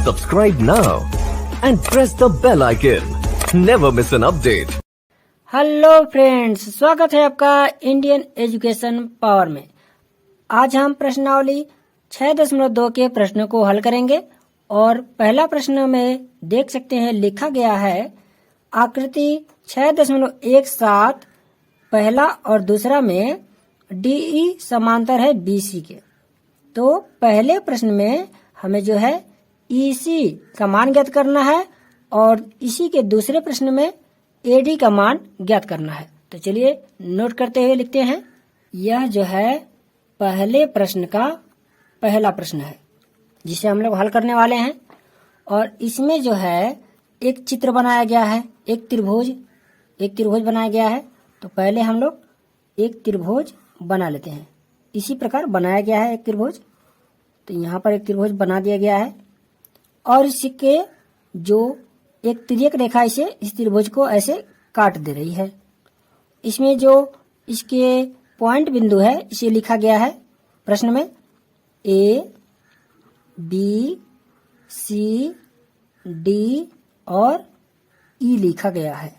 Subscribe now and press the bell icon. Never miss an update. Hello friends, स्वागत है आपका Indian education power में। आज हम प्रश्नावली 6.2 के प्रश्नों को हल करेंगे और पहला प्रश्न में देख सकते हैं लिखा गया है आकृति 6.17 पहला और दूसरा में डीई समांतर है बीसी के। तो पहले प्रश्न में हमें जो है ईसी का मान ज्ञात करना है और इसी के दूसरे प्रश्न में एडी का मान ज्ञात करना है। तो चलिए नोट करते हुए लिखते हैं। यह जो है पहले प्रश्न का पहला प्रश्न है जिसे हम लोग हल करने वाले हैं और इसमें जो है एक चित्र बनाया गया है, एक त्रिभुज बनाया गया है। तो पहले हम लोग एक त्रिभुज बना लेते हैं। इसी प्रकार बनाया गया है एक त्रिभुज। तो यहाँ पर एक त्रिभुज बना दिया गया है और इसके जो एक तिर्यक रेखा इस त्रिभुज को ऐसे काट दे रही है। इसमें जो इसके पॉइंट बिंदु है इसे लिखा गया है प्रश्न में ए, बी, सी, डी और ई लिखा गया है।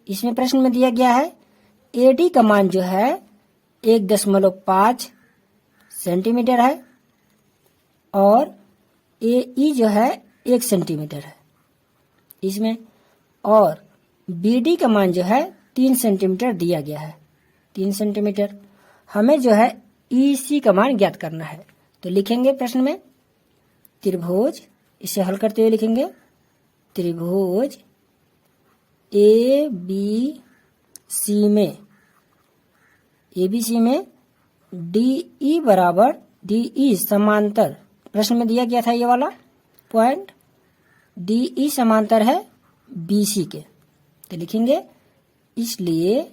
इसमें प्रश्न में दिया गया है एडी का मान जो है 1.5 सेंटीमीटर है और एई जो है 1 सेंटीमीटर है इसमें, और बीडी का मान जो है 3 सेंटीमीटर दिया गया है, 3 सेंटीमीटर। हमें जो है ईसी का मान ज्ञात करना है। तो लिखेंगे प्रश्न में त्रिभुज, इसे हल करते हुए लिखेंगे त्रिभुज ए बी सी में डीई बराबर डीई समांतर, प्रश्न में दिया गया था ये वाला पॉइंट, डीई समांतर है बीसी के। तो लिखेंगे इसलिए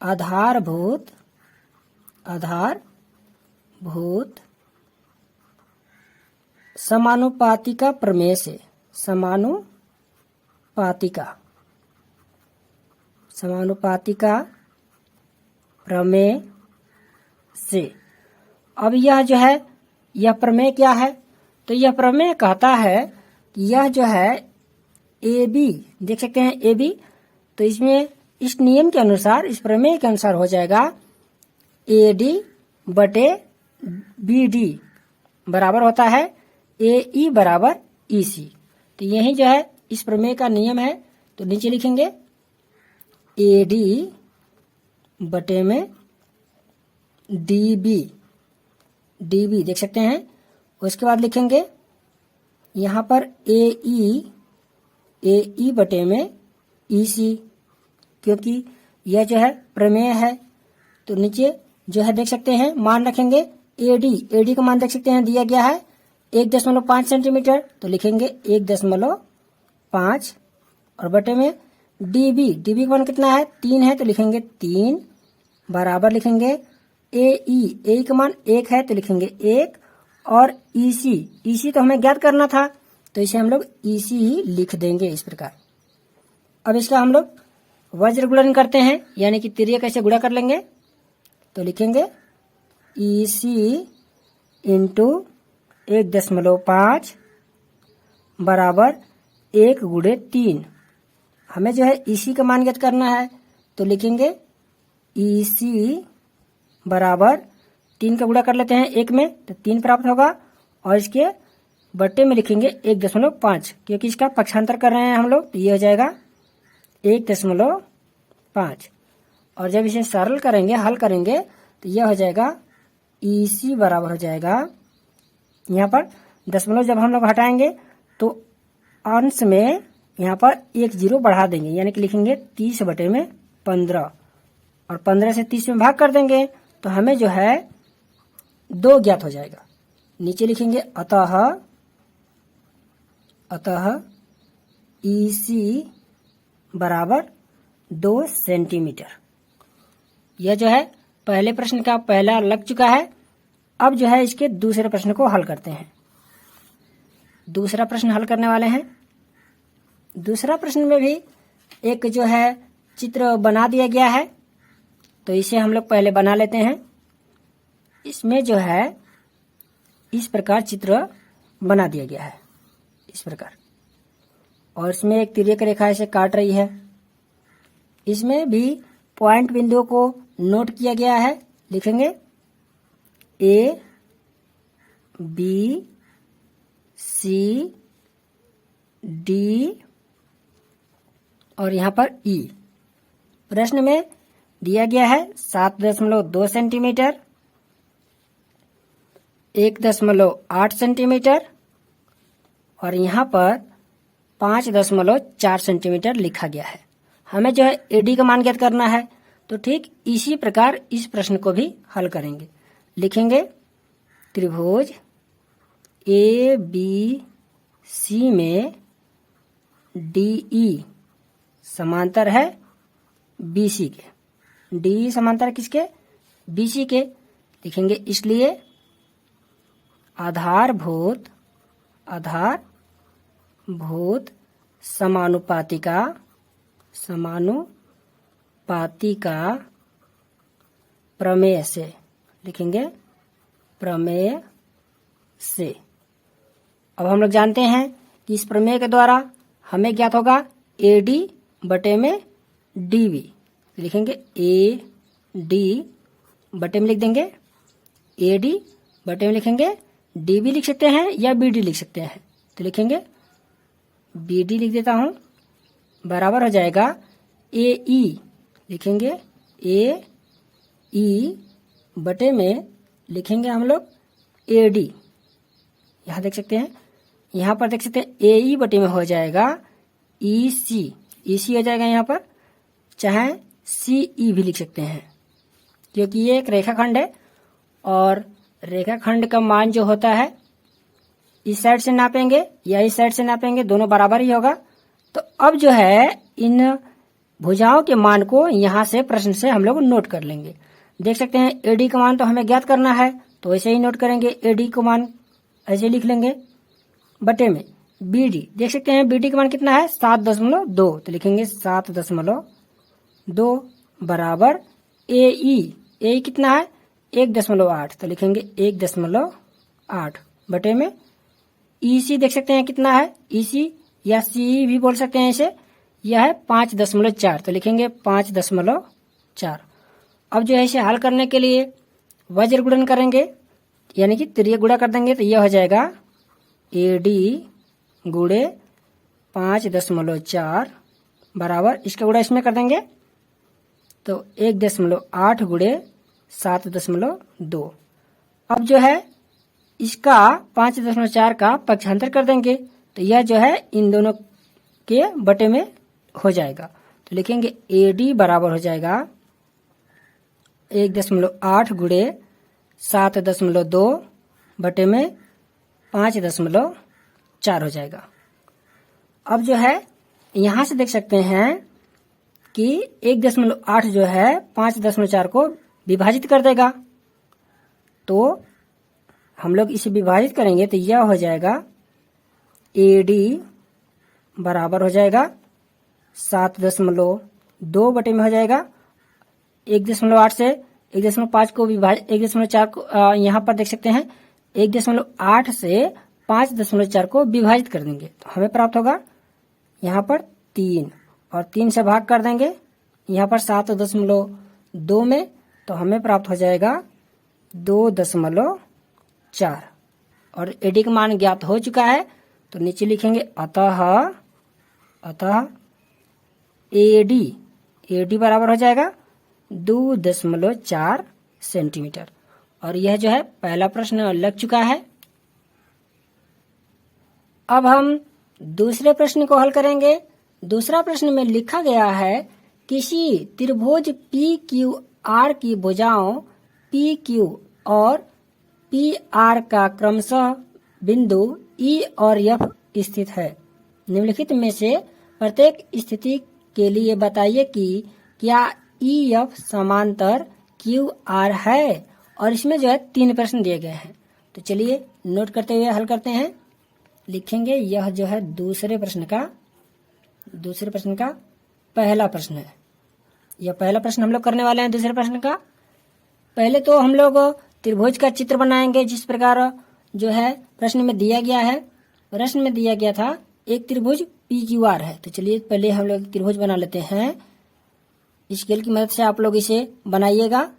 आधारभूत समानुपातिका प्रमेय से, समानुपातिका प्रमेय से। अब यह जो है यह प्रमेय क्या है? तो यह प्रमेय कहता है कि यह जो है ए बी, देख सकते हैं ए बी, तो इसमें इस नियम के अनुसार, इस प्रमेय के अनुसार हो जाएगा ए डी बटे बी डी बराबर होता है ए ई बराबर ई सी। तो यही जो है इस प्रमेय का नियम है। तो नीचे लिखेंगे ए डी बटे में डी बी देख सकते हैं। उसके बाद लिखेंगे यहाँ पर ए ई बटे में ई सी, क्योंकि यह जो है प्रमेय है। तो नीचे जो है देख सकते हैं मान रखेंगे एडी का मान देख सकते हैं दिया गया है 1.5 सेंटीमीटर। तो लिखेंगे 1.5 और बटे में डीबी का मान कितना है 3 है। तो लिखेंगे 3 बराबर लिखेंगे ए का मान 1 है। तो लिखेंगे 1 और ईसी तो हमें ज्ञात करना था, तो इसे हम लोग ईसी ही लिख देंगे इस प्रकार। अब इसका हम लोग वज्र गुणन करते हैं, यानी कि तिर्यक कैसे गुणा कर लेंगे। तो लिखेंगे ईसी इंटू 1.5 बराबर 1 गुणे 3। हमें जो है ईसी का मान ज्ञात करना है। तो लिखेंगे ईसी बराबर 3 का गुणा कर लेते हैं 1 में, तो 3 प्राप्त होगा और इसके बट्टे में लिखेंगे 1.5, क्योंकि इसका पक्षांतर कर रहे हैं हम लोग। तो ये हो जाएगा 1.5 और जब इसे सरल करेंगे, हल करेंगे, तो यह हो जाएगा ईसी बराबर हो जाएगा, यहाँ पर दशमलव जब हम लोग हटाएंगे तो अंश में यहाँ पर 1 0 बढ़ा देंगे, यानी कि लिखेंगे 30 बटे में 15 और 15 से 30 में भाग कर देंगे तो हमें जो है 2 ज्ञात हो जाएगा। नीचे लिखेंगे अतः ईसी बराबर 2 सेंटीमीटर। यह जो है पहले प्रश्न का पहला लग चुका है। अब जो है इसके दूसरे प्रश्न को हल करते हैं। दूसरा प्रश्न हल करने वाले हैं। दूसरा प्रश्न में भी एक जो है चित्र बना दिया गया है, तो इसे हम लोग पहले बना लेते हैं। इसमें जो है इस प्रकार चित्र बना दिया गया है। इस प्रकार, और इसमें एक तिर्यक रेखा इसे काट रही है। इसमें भी पॉइंट बिंदुओं को नोट किया गया है। लिखेंगे ए, बी, सी, डी और यहाँ पर ई। प्रश्न में दिया गया है 7.2 सेंटीमीटर, 1.8 सेंटीमीटर और यहाँ पर 5.4 सेंटीमीटर लिखा गया है। हमें जो है एडी का मान ज्ञात करना है, तो ठीक इसी प्रकार इस प्रश्न को भी हल करेंगे। लिखेंगे त्रिभुज ए बी सी में डीई समांतर है बीसी के। डी समांतर किसके? बीसी के। लिखेंगे इसलिए आधारभूत समानुपातिका प्रमेय से। लिखेंगे प्रमेय से। अब हम लोग जानते हैं कि इस प्रमेय के द्वारा हमें ज्ञात होगा एडी बटे में डीवी। लिखेंगे ए डी बटे में लिख देंगे एडी, बटे में लिखेंगे डीबी लिख सकते हैं या बीडी लिख सकते हैं। तो लिखेंगे बीडी लिख देता हूं, बराबर हो जाएगा ए ई। लिखेंगे ए ई बटे में लिखेंगे हम लोग ए डी। यहाँ देख सकते हैं, यहाँ पर देख सकते हैं ए ई बटे में हो जाएगा ई सी। ई सी हो जाएगा यहाँ पर, चाहे सी ई भी लिख सकते हैं क्योंकि ये एक रेखाखंड है और रेखाखंड का मान जो होता है इस साइड से नापेंगे या इस साइड से नापेंगे, दोनों बराबर ही होगा। तो अब जो है इन भुजाओं के मान को यहाँ से प्रश्न से हम लोग नोट कर लेंगे। देख सकते हैं एडी का मान तो हमें ज्ञात करना है, तो ऐसे ही नोट करेंगे। एडी का मान ऐसे लिख लेंगे बटे में बीडी। देख सकते हैं बीडी का मान कितना है 7.2, तो लिखेंगे 7.2 बराबर ए ई कितना है 1.8, तो लिखेंगे 1.8 बटे में ईसी। देख सकते हैं कितना है ईसी या सी भी बोल सकते हैं इसे, यह है 5.4, तो लिखेंगे 5.4। अब जो है इसे हल करने के लिए वज्र गुणन करेंगे, यानी कि तिर्यक गुणा कर देंगे, तो यह हो जाएगा एडी गुणे 5.4 बराबर, इसका गुणा इसमें कर देंगे तो 1.8 गुणे 7.2। अब जो है इसका 5.4 का पक्षांतर कर देंगे, तो यह जो है इन दोनों के बटे में हो जाएगा। तो लिखेंगे एडी बराबर हो जाएगा 1.8 गुणे 7.2 बटे में 5.4 हो जाएगा। अब जो है यहाँ से देख सकते हैं कि 1.8 जो है 5.4 को विभाजित कर देगा, तो हम लोग इसे विभाजित करेंगे तो यह हो जाएगा एडी बराबर हो जाएगा 7.2 बटे में हो जाएगा 1.8 से 1.5 को विभाजित 1.4 को यहाँ पर देख सकते हैं 1.8 से 5.4 को विभाजित कर देंगे तो हमें प्राप्त होगा यहाँ पर 3 और 3 से भाग कर देंगे यहाँ पर 7.2 में, तो हमें प्राप्त हो जाएगा 2.4 और एडी का मान ज्ञात हो चुका है, तो नीचे लिखेंगे अतः एडी बराबर हो जाएगा 2.4 सेंटीमीटर। और यह जो है पहला प्रश्न लग चुका है। अब हम दूसरे प्रश्न को हल करेंगे। दूसरा प्रश्न में लिखा गया है किसी त्रिभुज पी क्यू आर की भुजाओं पी क्यू और पी आर का क्रमशः बिंदु ई और एफ स्थित है। निम्नलिखित में से प्रत्येक स्थिति के लिए बताइए कि क्या ई एफ समांतर क्यू आर है। और इसमें जो है 3 प्रश्न दिए गए हैं, तो चलिए नोट करते हुए हल करते हैं। लिखेंगे यह जो है दूसरे प्रश्न का पहला प्रश्न है। यह पहला प्रश्न हम लोग करने वाले हैं दूसरे प्रश्न का। पहले तो हम लोग त्रिभुज का चित्र बनाएंगे जिस प्रकार जो है प्रश्न में दिया गया है। प्रश्न में दिया गया था एक त्रिभुज PQR है। तो चलिए पहले हम लोग त्रिभुज बना लेते हैं। स्केल की मदद से आप लोग इसे बनाइएगा।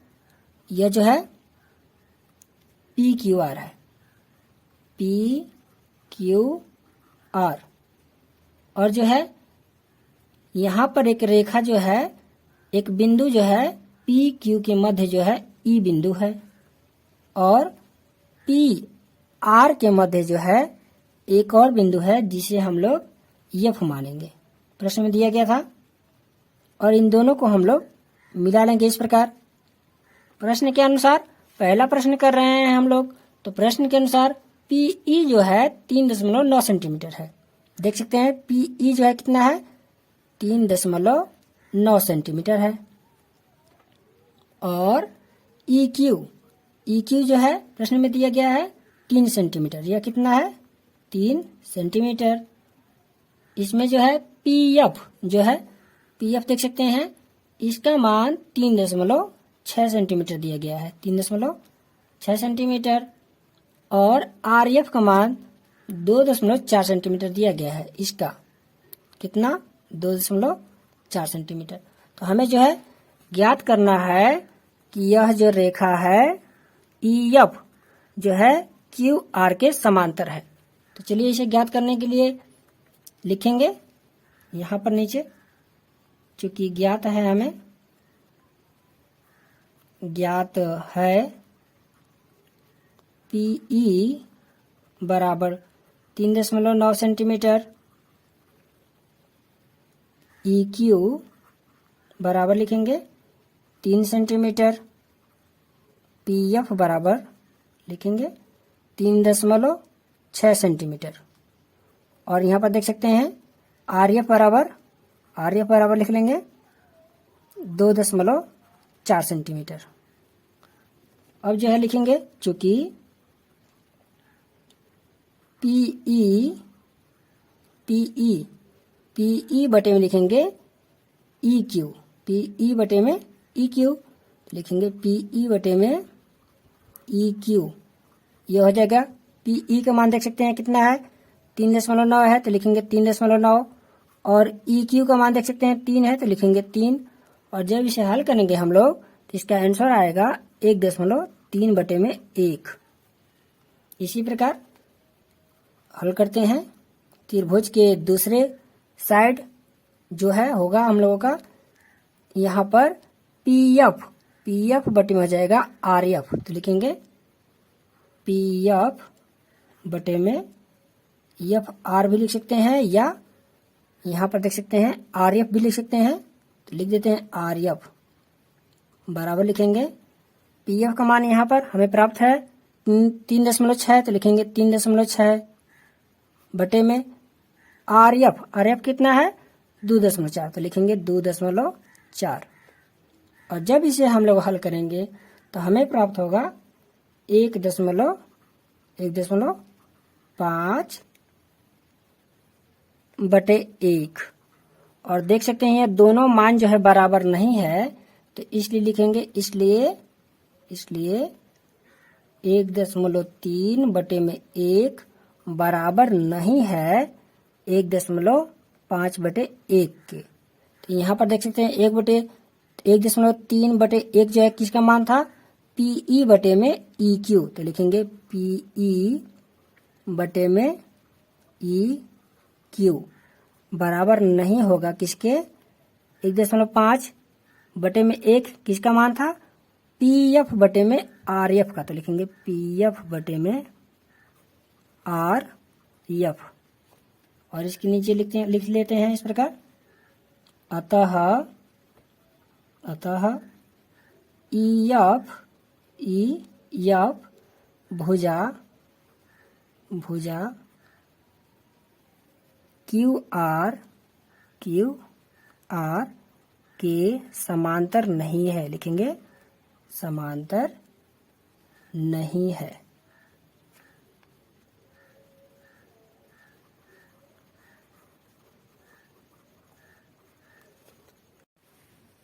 यह जो है PQR है, PQR। और जो है यहाँ पर एक रेखा जो है, एक बिंदु जो है PQ के मध्य जो है E बिंदु है, और PR के मध्य जो है एक और बिंदु है जिसे हम लोग F मानेंगे। प्रश्न में दिया गया था, और इन दोनों को हम लोग मिला लेंगे इस प्रकार। प्रश्न के अनुसार पहला प्रश्न कर रहे हैं हम लोग, तो प्रश्न के अनुसार PE जो है 3.9 सेंटीमीटर है। देख सकते हैं PE जो है कितना है, 3.9 सेंटीमीटर है। और EQ जो है प्रश्न में दिया गया है 3 सेंटीमीटर। यह कितना है, 3 सेंटीमीटर। इसमें जो है PF जो है, PF देख सकते हैं, इसका मान 3.6 सेंटीमीटर दिया गया है, 3.6 सेंटीमीटर। और RF का मान 2.4 सेंटीमीटर दिया गया है। इसका कितना, 2.4 सेंटीमीटर। तो हमें जो है ज्ञात करना है कि यह जो रेखा है EF जो है QR के समांतर है। तो चलिए इसे ज्ञात करने के लिए लिखेंगे यहाँ पर नीचे, चूंकि ज्ञात है, हमें ज्ञात है PE बराबर 3.9 सेंटीमीटर, EQ बराबर लिखेंगे 3 सेंटीमीटर, PF बराबर लिखेंगे 3.6 सेंटीमीटर। और यहाँ पर देख सकते हैं RF बराबर लिख लेंगे 2.4 सेंटीमीटर। अब जो है लिखेंगे, चूंकि PE बटे में लिखेंगे EQ, PE बटे में EQ लिखेंगे, PE बटे में EQ। ये हो जाएगा, PE का मान देख सकते हैं कितना है, 3.9 है, तो लिखेंगे 3.9। और EQ का मान देख सकते हैं 3 है, तो लिखेंगे 3। और जब इसे हल करेंगे हम लोग तो इसका आंसर आएगा 1.3 बटे में 1। इसी प्रकार हल करते हैं। त्रिभुज के दूसरे साइड जो है होगा हम लोगों का यहाँ पर PF बटे में हो जाएगा RF, तो लिखेंगे PF बटे में FR भी लिख सकते हैं, या यहाँ पर देख सकते हैं RF भी लिख सकते हैं, तो लिख देते हैं RF बराबर लिखेंगे। PF का मान यहाँ पर हमें प्राप्त है 3.6, तो लिखेंगे 3.6 बटे में RF कितना है, 2.4, तो लिखेंगे 2.4। और जब इसे हम लोग हल करेंगे तो हमें प्राप्त होगा 1.5 बटे 1। और देख सकते हैं ये दोनों मान जो है बराबर नहीं है, तो इसलिए लिखेंगे, इसलिए 1.3 बटे में 1 बराबर नहीं है 1.5 बटे 1 के। तो यहाँ पर देख सकते हैं 1.3 बटे 1 जो है किसका मान था, PE बटे में EQ, तो लिखेंगे PE बटे में EQ बराबर नहीं होगा किसके, 1.5 बटे में 1 किसका मान था, PF बटे में RF का, तो लिखेंगे PF बटे में RF। और इसके नीचे लिख लेते हैं इस प्रकार, अतः EF भुजा QR के समांतर नहीं है, लिखेंगे समांतर नहीं है।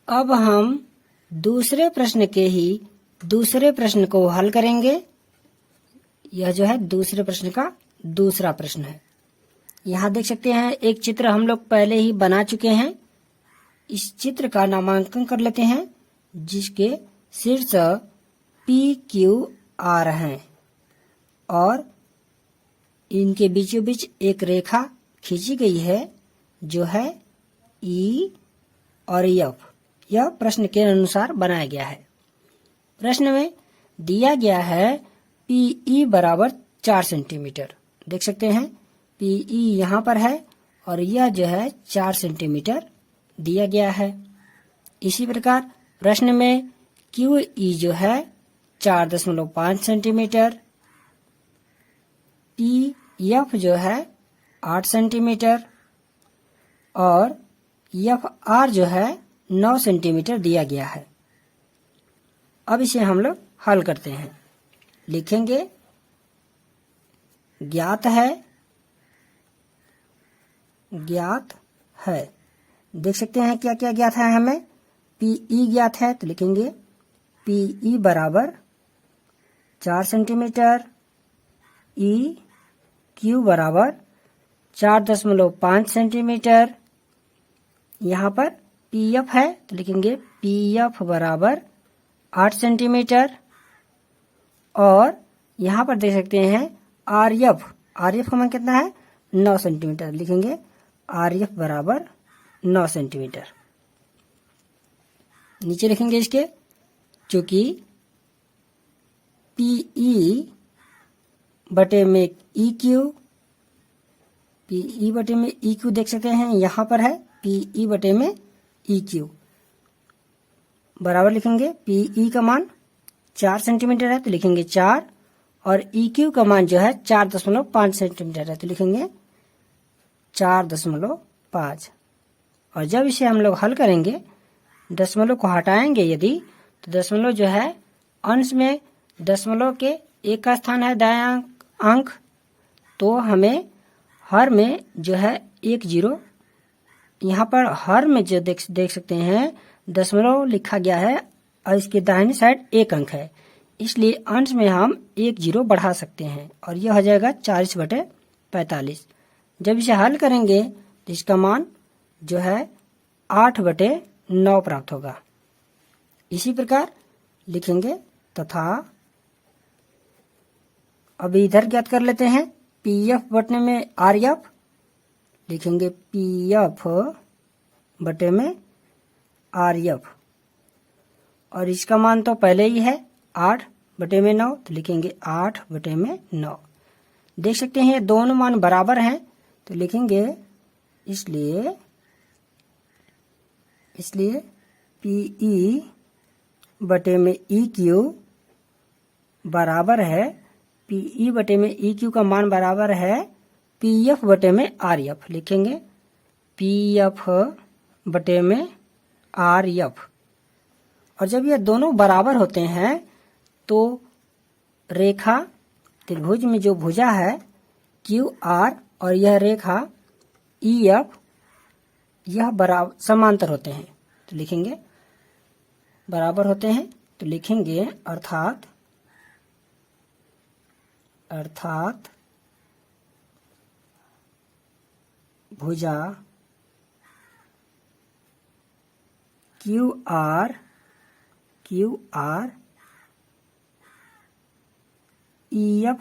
अब हम दूसरे प्रश्न के ही दूसरे प्रश्न को हल करेंगे। यह जो है दूसरे प्रश्न का दूसरा प्रश्न है। यहाँ देख सकते हैं एक चित्र हम लोग पहले ही बना चुके हैं। इस चित्र का नामांकन कर लेते हैं, जिसके शीर्ष PQR हैं और इनके बीचों बीच एक रेखा खींची गई है जो है E और F। यह प्रश्न के अनुसार बनाया गया है। प्रश्न में दिया गया है PE बराबर 4 सेंटीमीटर। देख सकते हैं PE यहाँ पर है और यह जो है 4 सेंटीमीटर दिया गया है। इसी प्रकार प्रश्न में QE जो है 4.5 सेंटीमीटर, PF जो है 8 सेंटीमीटर और FR जो है 9 सेंटीमीटर दिया गया है। अब इसे हम लोग हल करते हैं। लिखेंगे ज्ञात है। देख सकते हैं क्या क्या ज्ञात है हमें। PE ज्ञात है तो लिखेंगे PE बराबर 4 सेंटीमीटर, EQ बराबर 4.5 सेंटीमीटर। यहाँ पर PF है तो लिखेंगे PF बराबर 8 सेंटीमीटर और यहाँ पर देख सकते हैं RF का मान कितना है 9 सेंटीमीटर। लिखेंगे RF बराबर 9 सेंटीमीटर। नीचे लिखेंगे इसके, चूंकि PE बटे में EQ, PE बटे में EQ देख सकते हैं यहाँ पर है PE बटे में EQ बराबर लिखेंगे PE का मान 4 सेंटीमीटर है तो लिखेंगे 4 और EQ का मान जो है 4.5 सेंटीमीटर है तो लिखेंगे 4.5। और जब इसे हम लोग हल करेंगे, दशमलव को हटाएंगे यदि, तो दशमलव जो है अंश में दशमलव के एक का स्थान है दायां अंक, तो हमें हर में जो है 1 0, यहाँ पर हर में जो देख सकते हैं दशमलव लिखा गया है और इसके दाहिनी साइड 1 अंक है, इसलिए अंश में हम 1 0 बढ़ा सकते हैं और यह हो जाएगा 40/45। जब इसे हल करेंगे तो इसका मान जो है 8/9 प्राप्त होगा। इसी प्रकार लिखेंगे तथा अभी इधर ज्ञात कर लेते हैं PF बटे में RF। लिखेंगे PF बटे में RF और इसका मान तो पहले ही है 8/9 तो लिखेंगे 8/9। देख सकते हैं दोनों मान बराबर हैं तो लिखेंगे इसलिए PE बटे में EQ बराबर है, PE बटे में EQ का मान बराबर है PF बटे में RF। लिखेंगे PF बटे में RF। और जब ये दोनों बराबर होते हैं तो रेखा त्रिभुज में जो भुजा है QR और यह रेखा EF यह बराबर समांतर होते हैं तो लिखेंगे बराबर होते हैं तो लिखेंगे अर्थात भुजा QR EF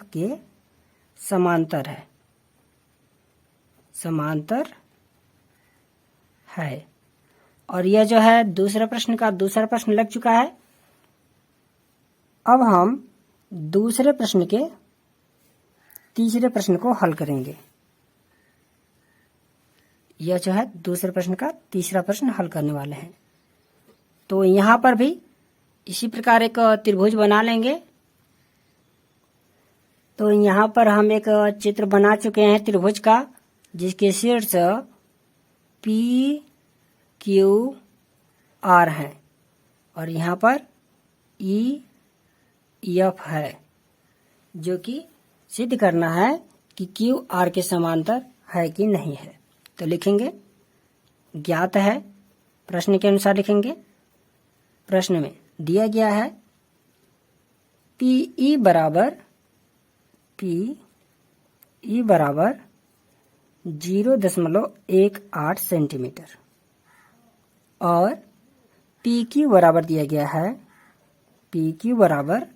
के समांतर है। और यह जो है दूसरा प्रश्न लग चुका है। अब हम दूसरे प्रश्न के तीसरे प्रश्न को हल करेंगे। यह जो है दूसरे प्रश्न का तीसरा प्रश्न हल करने वाले हैं। तो यहाँ पर भी इसी प्रकार एक त्रिभुज बना लेंगे। तो यहाँ पर हम एक चित्र बना चुके हैं त्रिभुज का, जिसके शीर्ष PQR है और यहाँ पर EF है, जो कि सिद्ध करना है कि QR के समांतर है कि नहीं है। तो लिखेंगे ज्ञात है, प्रश्न के अनुसार लिखेंगे। प्रश्न में दिया गया है PE बराबर ई बराबर 0.18 सेंटीमीटर और पी क्यू बराबर दिया गया है, पी क्यू बराबर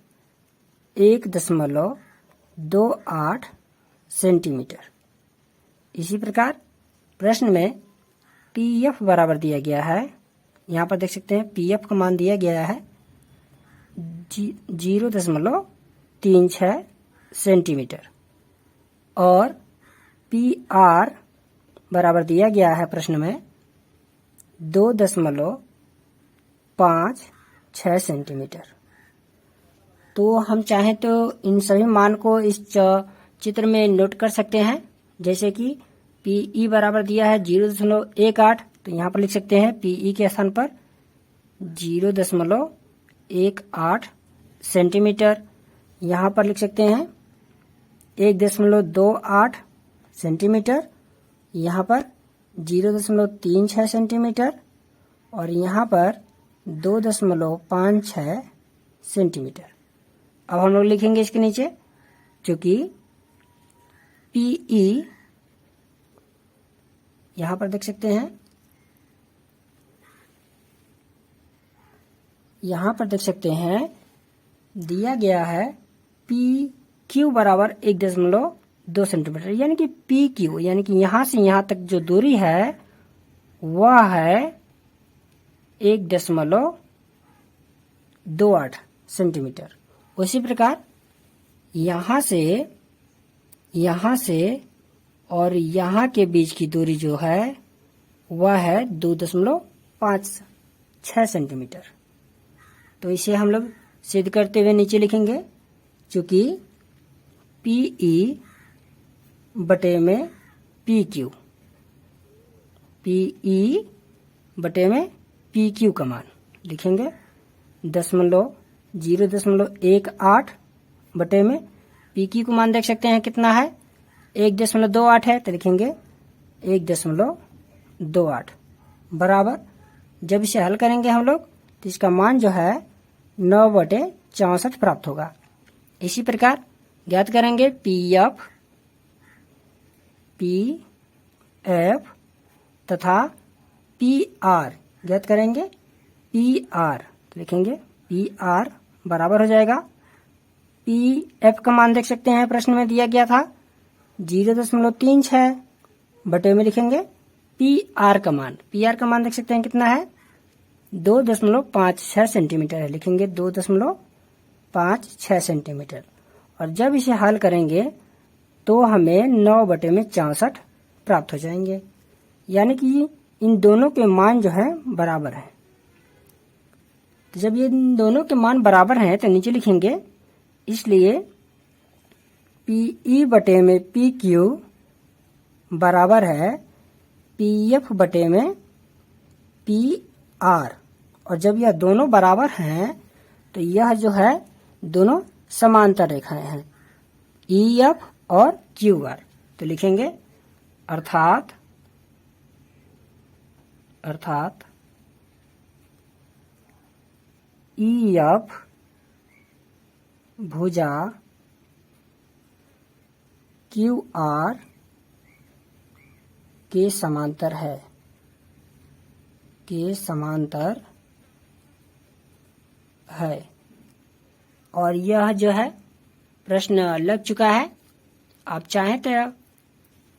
1.28 सेंटीमीटर। इसी प्रकार प्रश्न में पी एफ बराबर दिया गया है, यहाँ पर देख सकते हैं पी एफ का मान दिया गया है 0.36 सेंटीमीटर और पी आर बराबर दिया गया है प्रश्न में 2.56 सेंटीमीटर। तो हम चाहें तो इन सभी मान को इस चित्र में नोट कर सकते हैं, जैसे कि पीई बराबर दिया है 0.18, तो यहाँ पर लिख सकते हैं पीई के स्थान पर 0.18 सेंटीमीटर। यहाँ पर लिख सकते हैं 1.28 सेंटीमीटर, यहाँ पर 0.36 सेंटीमीटर और यहाँ पर 2.56 सेंटीमीटर। अब हम लोग लिखेंगे इसके नीचे, चूंकि पीई यहाँ पर देख सकते हैं, यहाँ पर देख सकते हैं दिया गया है पी क्यू बराबर 1.2 सेंटीमीटर, यानी कि पी क्यू यानी कि यहाँ से यहाँ तक जो दूरी है वह है 1.28 सेंटीमीटर। उसी प्रकार यहाँ से और यहाँ के बीच की दूरी जो है वह है 2.56 सेंटीमीटर। तो इसे हम लोग सिद्ध करते हुए नीचे लिखेंगे, चूंकि पीई बटे में पी क्यू, पीई बटे में पी क्यू का मान लिखेंगे 0.18 बटे में पी क्यू का मान देख सकते हैं कितना है 1.28 है, तो लिखेंगे 1.28 बराबर, जब इसे हल करेंगे हम लोग तो इसका मान जो है 9/64 प्राप्त होगा। इसी प्रकार ज्ञात करेंगे पी एफ तथा पी आर, ज्ञात करेंगे पी आर, तो लिखेंगे पी आर बराबर हो जाएगा, पी एफ का मान देख सकते हैं प्रश्न में दिया गया था 0.36 बटे में लिखेंगे पी आर का मान, पी आर का मान देख सकते हैं कितना है 2.56 सेंटीमीटर है, लिखेंगे 2.56 सेंटीमीटर और जब इसे हल करेंगे तो हमें 9/64 प्राप्त हो जाएंगे, यानी कि इन दोनों के मान जो है बराबर है। तो जब ये इन दोनों के मान बराबर हैं तो नीचे लिखेंगे, इसलिए पीई बटे में पी क्यू बराबर है पी एफ बटे में पी आर, और जब यह दोनों बराबर हैं तो यह जो है दोनों समांतर रेखाएं हैं ई एफ और क्यू आर, तो लिखेंगे अर्थात ई एफ भुजा क्यू आर के समांतर है, और यह जो है प्रश्न लग चुका है। आप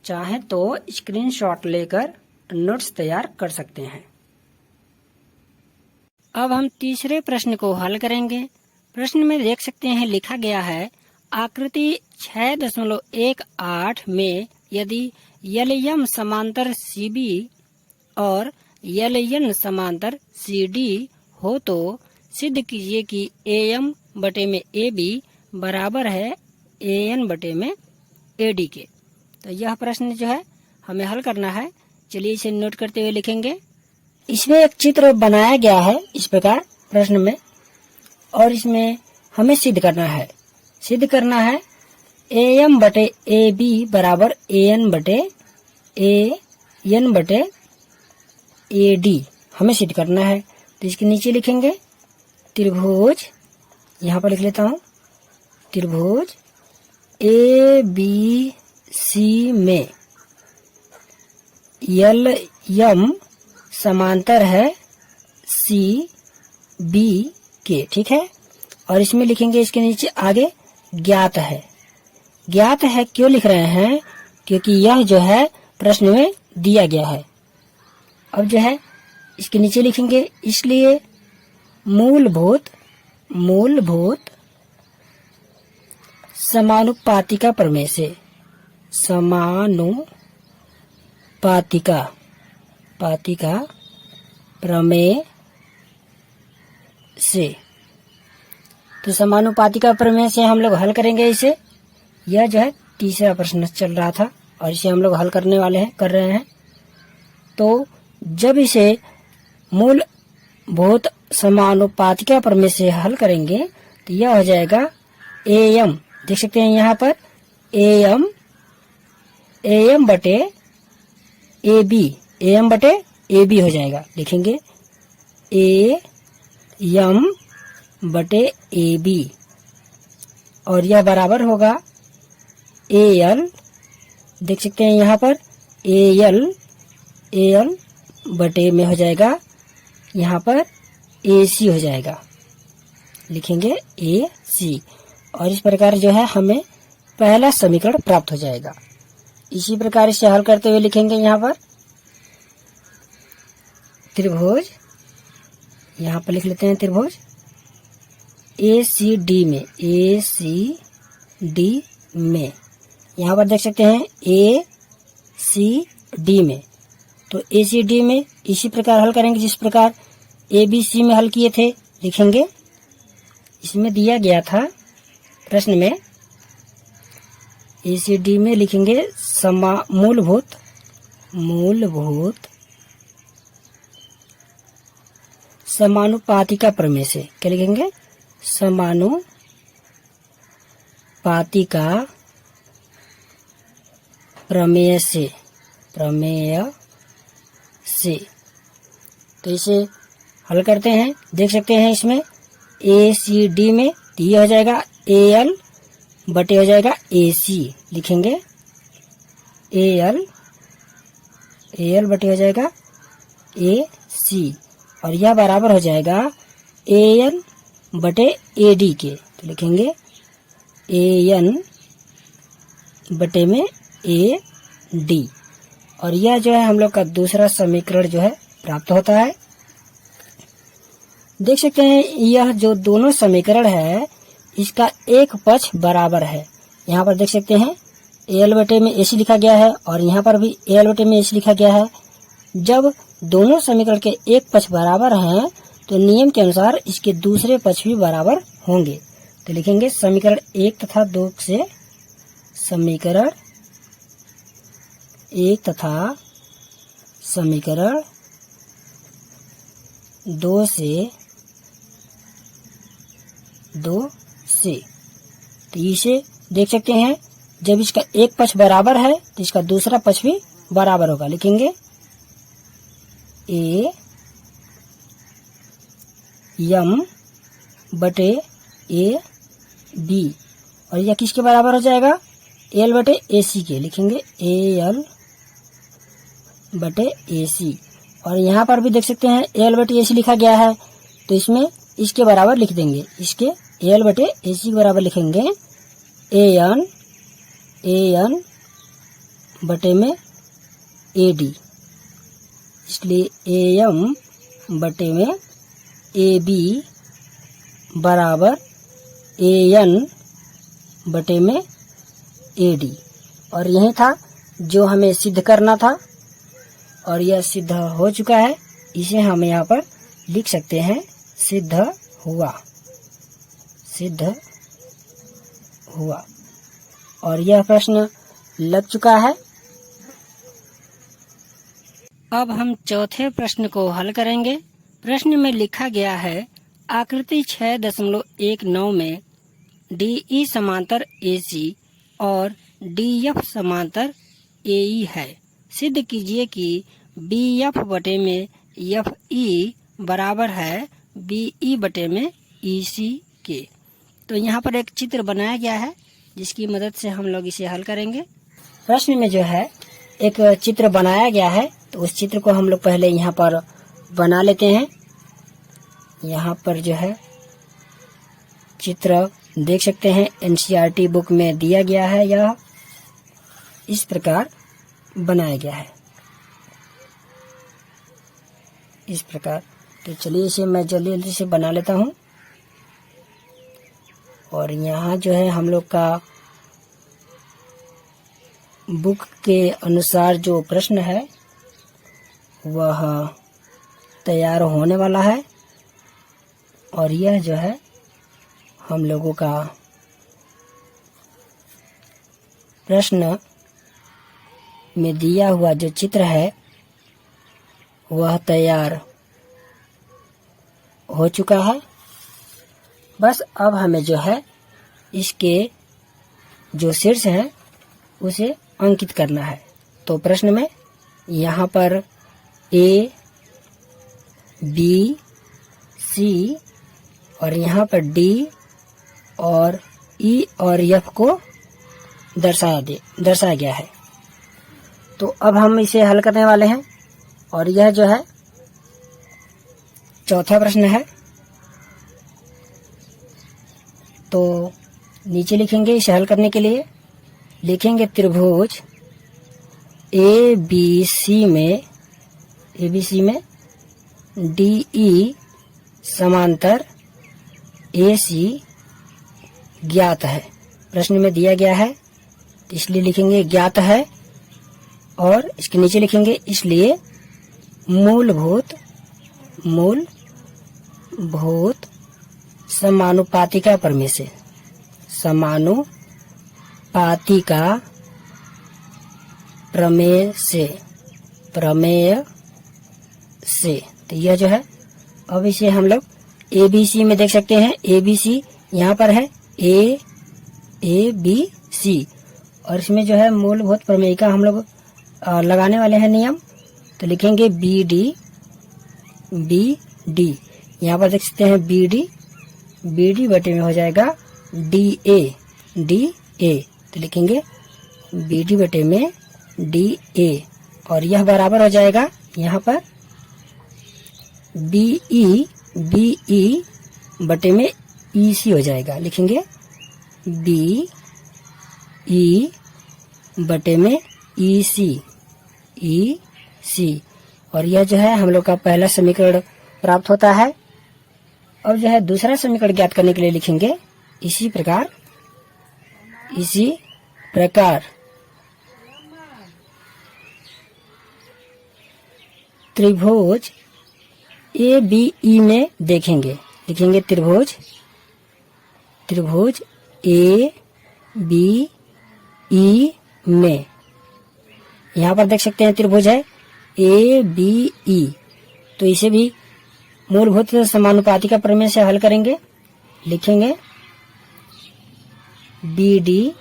चाहें तो स्क्रीनशॉट लेकर नोट्स तैयार कर सकते हैं। अब हम तीसरे प्रश्न को हल करेंगे। प्रश्न में देख सकते हैं लिखा गया है आकृति 6.18 में यदि एलएम समांतर सीबी और एलएन समांतर सीडी हो तो सिद्ध कीजिए कि एएम बटे में एबी बराबर है एएन बटे में एडी के। तो यह प्रश्न जो है हमें हल करना है। चलिए इसे नोट करते हुए लिखेंगे। इसमें एक चित्र बनाया गया है इस प्रकार प्रश्न में, और इसमें हमें सिद्ध करना है एएम बटे एबी बराबर एएन बटे एडी हमें सिद्ध करना है। तो इसके नीचे लिखेंगे त्रिभुज, यहाँ पर लिख लेता हूँ त्रिभुज ए बी सी में यल यम समांतर है सी बी के, ठीक है। और इसमें लिखेंगे इसके नीचे आगे ज्ञात है। ज्ञात है क्यों लिख रहे हैं, क्योंकि यह जो है प्रश्न में दिया गया है। अब जो है इसके नीचे लिखेंगे, इसलिए मूलभूत समानुपातिका प्रमेय से, समानुपातिका प्रमेय से, तो समानुपातिका प्रमेय से हम लोग हल करेंगे इसे। यह जो है तीसरा प्रश्न चल रहा था और इसे हम लोग हल करने वाले हैं, कर रहे हैं। तो जब इसे मूलभूत समानुपातिका प्रमेय से हल करेंगे तो यह हो जाएगा एम, देख सकते हैं यहाँ पर एम बटे ए बी हो जाएगा। लिखेंगे एम बटे ए बी और यह बराबर होगा एल, देख सकते हैं यहाँ पर एल बटे में हो जाएगा यहाँ पर ए सी हो जाएगा। लिखेंगे ए सी और इस प्रकार जो है हमें पहला समीकरण प्राप्त हो जाएगा। इसी प्रकार इसे हल करते हुए लिखेंगे यहाँ पर त्रिभुज, यहाँ पर लिख लेते हैं त्रिभुज ए सी डी में, यहाँ पर देख सकते हैं ए सी डी में। तो ए सी डी में इसी प्रकार हल करेंगे जिस प्रकार ए बी सी में हल किए थे। लिखेंगे इसमें दिया गया था प्रश्न में ए सी डी में लिखेंगे मूलभूत समानुपातिका प्रमेय से, क्या लिखेंगे समानुपातिका प्रमेय से तो इसे हल करते हैं। देख सकते हैं इसमें ए सी डी में ये हो जाएगा ए एल बटे हो जाएगा ए सी। लिखेंगे ए एल बटे हो जाएगा ए सी और यह बराबर हो जाएगा ए एन बटे ए डी के। तो लिखेंगे ए एन बटे में ए डी और यह जो है हम लोग का दूसरा समीकरण जो है प्राप्त होता है। देख सकते हैं यह जो दोनों समीकरण है इसका एक पक्ष बराबर है। यहाँ पर देख सकते हैं एल बटे में ए सी लिखा गया है और यहाँ पर भी एल बटे में ए सी लिखा गया है। जब दोनों समीकरण के एक पक्ष बराबर हैं तो नियम के अनुसार इसके दूसरे पक्ष भी बराबर होंगे। तो लिखेंगे समीकरण 1 तथा 2 से समीकरण 1 तथा समीकरण 2 से तो इसे देख सकते हैं जब इसका एक पक्ष बराबर है तो इसका दूसरा पक्ष भी बराबर होगा। लिखेंगे ए एम बटे ए बी और यह किसके बराबर हो जाएगा एल बटे ए सी के। लिखेंगे ए एल बटे ए सी और यहाँ पर भी देख सकते हैं एल बटे ए सी लिखा गया है तो इसमें इसके बराबर लिख देंगे, इसके एल बटे ए सी के बराबर लिखेंगे ए एन बटे में ए डी। इसलिए ए एम बटे में ए बी बराबर ए एन बटे में ए डी और यही था जो हमें सिद्ध करना था और यह सिद्ध हो चुका है। इसे हम यहाँ पर लिख सकते हैं सिद्ध हुआ और यह प्रश्न लग चुका है। अब हम चौथे प्रश्न को हल करेंगे। प्रश्न में लिखा गया है आकृति 6.19 में DE समांतर AC और DF समांतर AE है। सिद्ध कीजिए कि BF बटे में FE बराबर है BE बटे में EC के। तो यहाँ पर एक चित्र बनाया गया है जिसकी मदद से हम लोग इसे हल करेंगे। प्रश्न में जो है एक चित्र बनाया गया है, तो उस चित्र को हम लोग पहले यहाँ पर बना लेते हैं। यहाँ पर जो है चित्र देख सकते हैं, एनसीईआरटी बुक में दिया गया है, यह इस प्रकार बनाया गया है, इस प्रकार। तो चलिए इसे मैं जल्दी जल्दी से बना लेता हूँ। और यहाँ जो है हम लोग का बुक के अनुसार जो प्रश्न है वह तैयार होने वाला है। और यह जो है हम लोगों का प्रश्न में दिया हुआ जो चित्र है वह तैयार हो चुका है। बस अब हमें जो है इसके जो शीर्ष हैं उसे अंकित करना है। तो प्रश्न में यहाँ पर A, B, C और यहाँ पर D और E और F को दर्शाया गया है। तो अब हम इसे हल करने वाले हैं। और यह जो है चौथा प्रश्न है। तो नीचे लिखेंगे इसे हल करने के लिए, लिखेंगे त्रिभुज ABC में DE समांतर AC ज्ञात है। प्रश्न में दिया गया है इसलिए लिखेंगे ज्ञात है। और इसके नीचे लिखेंगे इसलिए मूलभूत समानुपातिका प्रमेय से तो यह जो है, अब इसे हम लोग ABC में देख सकते हैं। ABC यहाँ पर है ABC और इसमें जो है मूलभूत प्रमेय का हम लोग लगाने वाले हैं नियम। तो लिखेंगे BD यहाँ पर देख सकते हैं BD बटे में हो जाएगा DA। तो लिखेंगे BD बटे में DA और यह बराबर हो जाएगा यहाँ पर BE बटे में EC हो जाएगा। लिखेंगे BE बटे में EC और यह जो है हम लोग का पहला समीकरण प्राप्त होता है। अब जो है दूसरा समीकरण ज्ञात करने के लिए लिखेंगे इसी प्रकार त्रिभुज ABE में देखेंगे, लिखेंगे त्रिभुज ABE में। यहाँ पर देख सकते हैं त्रिभुज है ABE, तो इसे भी मूलभूत समानुपातिका प्रमेय से हल करेंगे। लिखेंगे BD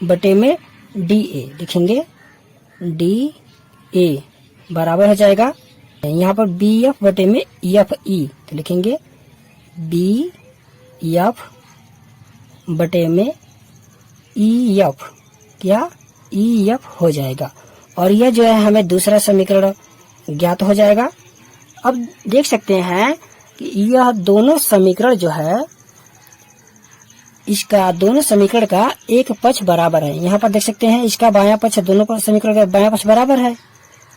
बटे में DA। लिखेंगे DA बराबर हो जाएगा यहाँ पर BF बटे में FE। तो लिखेंगे BF बटे में EF, क्या EF हो जाएगा। और यह जो है हमें दूसरा समीकरण ज्ञात हो जाएगा। अब देख सकते हैं कि यह दोनों समीकरण जो है, इसका दोनों समीकरण का एक पक्ष बराबर है। यहाँ पर देख सकते हैं इसका बायां पक्ष दोनों समीकरण का बायां पक्ष बराबर है।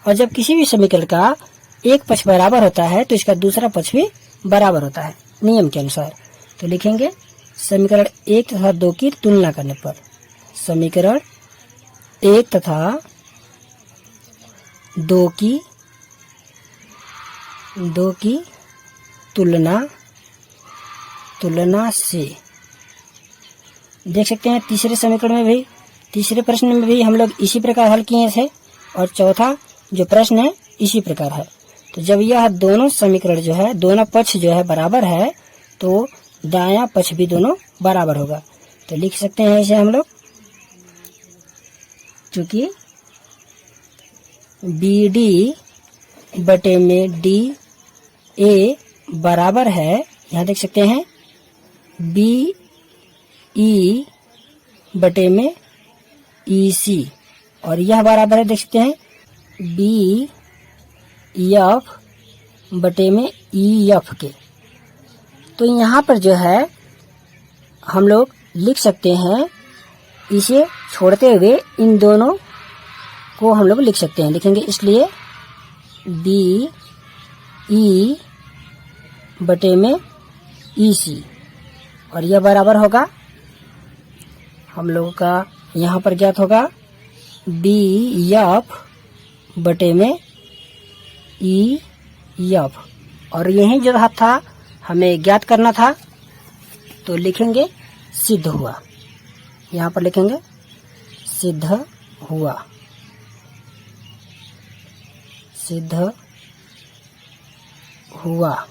और जब किसी भी समीकरण का एक पक्ष बराबर होता है तो इसका दूसरा पक्ष भी बराबर होता है नियम के अनुसार। तो लिखेंगे समीकरण 1 तथा 2 की तुलना करने पर, समीकरण 1 तथा 2 की तुलना से देख सकते हैं तीसरे समीकरण में भी, तीसरे प्रश्न में भी हम लोग इसी प्रकार हल किए थे और चौथा जो प्रश्न है इसी प्रकार है। तो जब यह दोनों समीकरण जो है, दोनों पक्ष जो है बराबर है तो दायां पक्ष भी दोनों बराबर होगा। तो लिख सकते हैं इसे हम लोग, चूंकि BD बटे में DA बराबर है, यहाँ देख सकते हैं बी ई बटे में ई सी, और यह बराबर है, देख सकते हैं, बी एफ बटे में ई एफ के। तो यहाँ पर जो है हम लोग लिख सकते हैं, इसे छोड़ते हुए इन दोनों को हम लोग लिख सकते हैं, लिखेंगे, इसलिए बी ई बटे में ई सी, और यह बराबर होगा, हम लोगों का यहाँ पर ज्ञात होगा, बी एफ बटे में ई एफ, और यही जो था हमें ज्ञात करना था, तो लिखेंगे सिद्ध हुआ, यहाँ पर लिखेंगे सिद्ध हुआ, सिद्ध हुआ।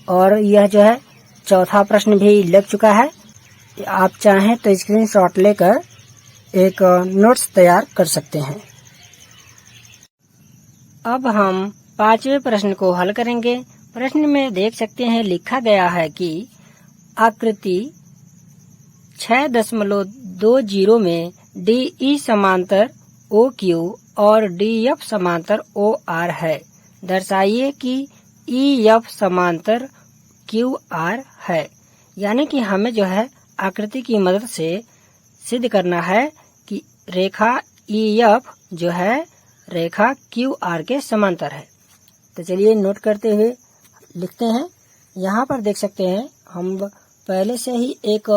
और यह जो है चौथा प्रश्न भी लग चुका है, आप चाहें तो स्क्रीनशॉट लेकर एक नोट्स तैयार कर सकते हैं। अब हम पांचवें प्रश्न को हल करेंगे। प्रश्न में देख सकते हैं लिखा गया है कि आकृति 6.20 में डी ई समांतर ओ क्यू और डी एफ समांतर ओ आर है। दर्शाइए कि ई एफ समांतर क्यू आर है। यानी कि हमें जो है आकृति की मदद से सिद्ध करना है कि रेखा ई एफ जो है रेखा क्यू आर के समांतर है। तो चलिए नोट करते हुए लिखते हैं। यहाँ पर देख सकते हैं हम पहले से ही एक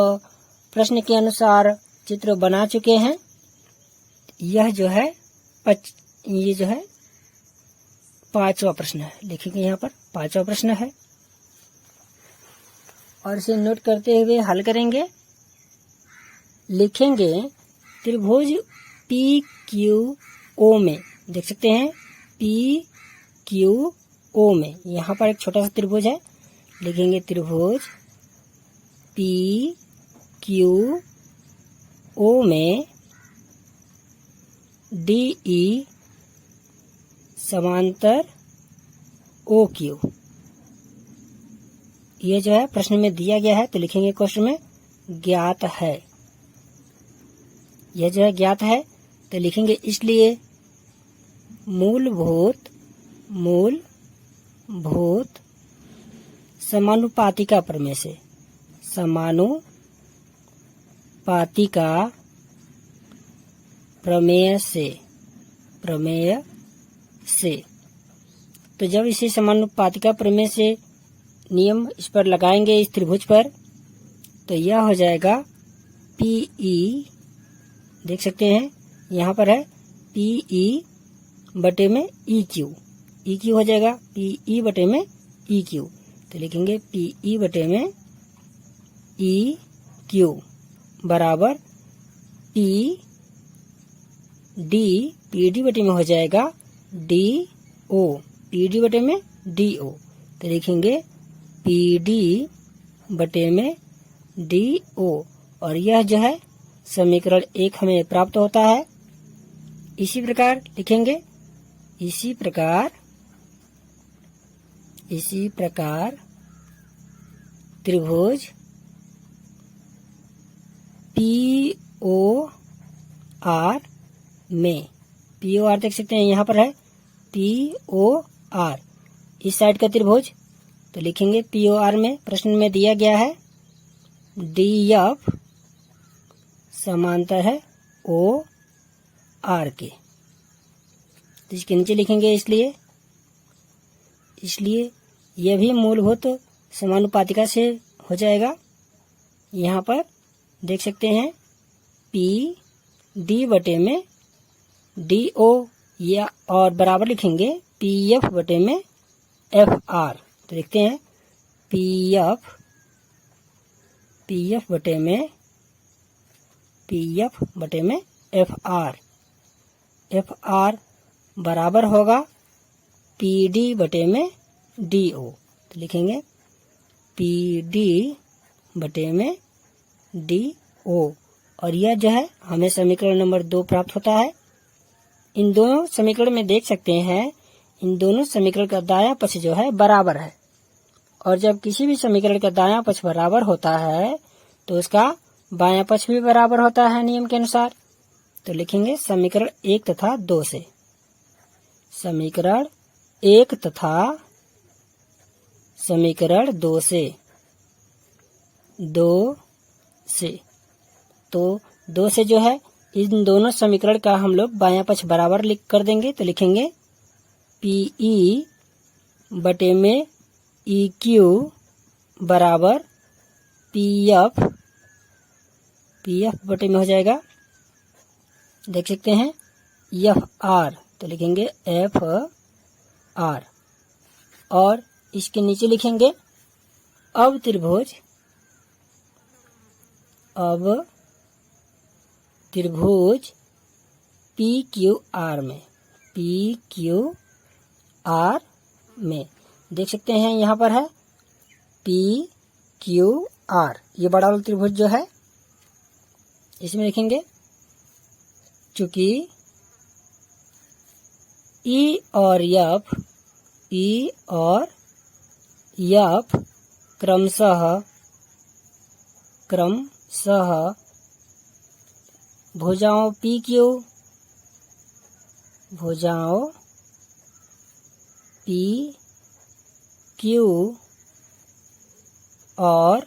प्रश्न के अनुसार चित्र बना चुके हैं। यह जो है ये जो है पांचवा प्रश्न है, लिखेंगे यहाँ पर पांचवा प्रश्न है और इसे नोट करते हुए हल करेंगे। लिखेंगे त्रिभुज पी क्यू ओ में, देख सकते हैं पी क्यू ओ में, यहाँ पर एक छोटा सा त्रिभुज है, लिखेंगे त्रिभुज पी क्यू ओ में डी ई समांतर ओ क्यू। ये जो है प्रश्न में दिया गया है, तो लिखेंगे क्वेश्चन में ज्ञात है। यह जो है ज्ञात है, तो लिखेंगे इसलिए मूलभूत समानुपातिका प्रमेय से, समानुपातिका प्रमेय से तो जब इसे समानुपातिका प्रमेय से नियम इस पर लगाएंगे, इस त्रिभुज पर, तो यह हो जाएगा पीई, देख सकते हैं यहाँ पर है पीई बटे में ई क्यू हो जाएगा पीई बटे में ई क्यू। तो लिखेंगे पीई बटे में ई क्यू बराबर पी डी बटे में हो जाएगा डी ओ, पीडी बटे में डी ओ। तो लिखेंगे पीडी बटे में डी ओ, और यह जो है समीकरण 1 हमें प्राप्त होता है। इसी प्रकार लिखेंगे, इसी प्रकार त्रिभुज पी ओ आर में, पी ओ आर देख सकते हैं यहाँ पर है पी ओ आर, इस साइड का त्रिभुज, तो लिखेंगे पी ओ आर में प्रश्न में दिया गया है डी एफ समांतर है ओ आर के। तो इसके नीचे लिखेंगे इसलिए यह भी मूलभूत समानुपातिका से हो जाएगा। यहाँ पर देख सकते हैं पी डी बटे में डी ओ, या और बराबर लिखेंगे पी एफ बटे में एफ आर। तो लिखते हैं पी एफ बटे में एफ आर बराबर होगा पी डी बटे में डी ओ। तो लिखेंगे पी डी बटे में डी ओ, और यह जो है हमें समीकरण नंबर 2 प्राप्त होता है। इन दोनों समीकरण में देख सकते हैं, इन दोनों समीकरण का दायां पक्ष जो है बराबर है, और जब किसी भी समीकरण का दायां पक्ष बराबर होता है तो उसका बायां पक्ष भी बराबर होता है नियम के अनुसार। तो लिखेंगे समीकरण 1 तथा 2 से, समीकरण 1 तथा समीकरण 2 से, 2 से। तो 2 से जो है इन दोनों समीकरण का हम लोग बायां पक्ष बराबर लिख कर देंगे। तो लिखेंगे PE बटे में EQ बराबर PF बटे में हो जाएगा, देख सकते हैं FR। तो लिखेंगे FR और इसके नीचे लिखेंगे अब त्रिभुज PQR में देख सकते हैं यहाँ पर है PQR, ये बड़ा वाला त्रिभुज जो है इसमें लिखेंगे चूंकि E और F क्रमशः भुजाओं PQ और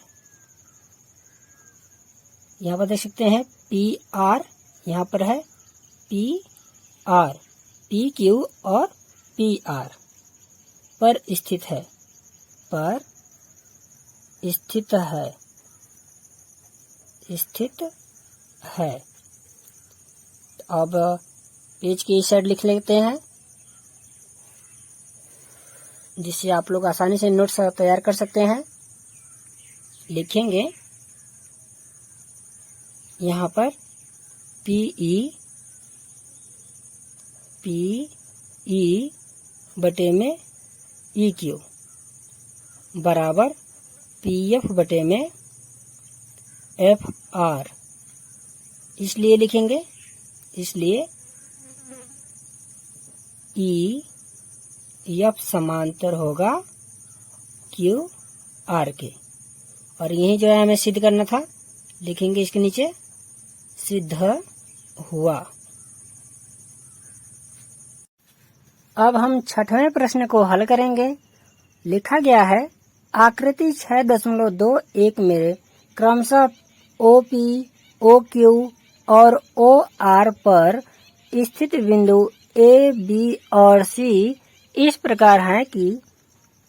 यहाँ पर देख सकते हैं PR, यहाँ पर है PR, PQ और PR पर स्थित है। अब पेज के इस साइड लिख लेते हैं जिससे आप लोग आसानी से नोट्स तैयार कर सकते हैं। लिखेंगे यहाँ पर PE बटे में EQ बराबर PF बटे में FR। इसलिए लिखेंगे, इसलिए EF समांतर होगा QR के, और यही जो है हमें सिद्ध करना था। लिखेंगे इसके नीचे सिद्ध हुआ। अब हम छठवें प्रश्न को हल करेंगे। लिखा गया है आकृति 6.21 में क्रमशः OP, OQ और OR पर स्थित बिंदु A, B और C इस प्रकार है कि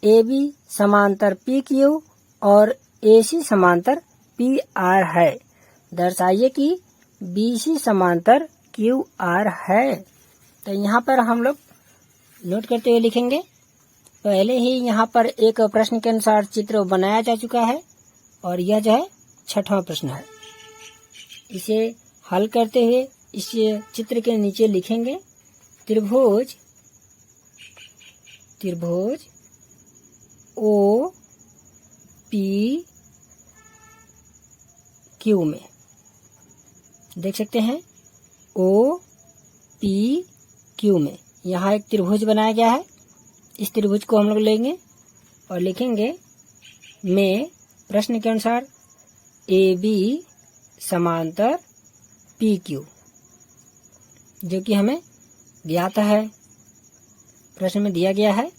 AB समांतर PQ और AC समांतर PR है। दर्शाइए कि BC समांतर QR है। तो यहाँ पर हम लोग नोट करते हुए लिखेंगे। पहले ही यहाँ पर एक प्रश्न के अनुसार चित्र बनाया जा चुका है और यह जो है छठवां प्रश्न है। इसे हल करते हुए इस चित्र के नीचे लिखेंगे त्रिभुज OPQ में, देख सकते हैं OPQ में यहाँ एक त्रिभुज बनाया गया है। इस त्रिभुज को हम लोग लेंगे और लिखेंगे में प्रश्न के अनुसार AB समांतर PQ, जो कि हमें ज्ञात है, प्रश्न में दिया गया है।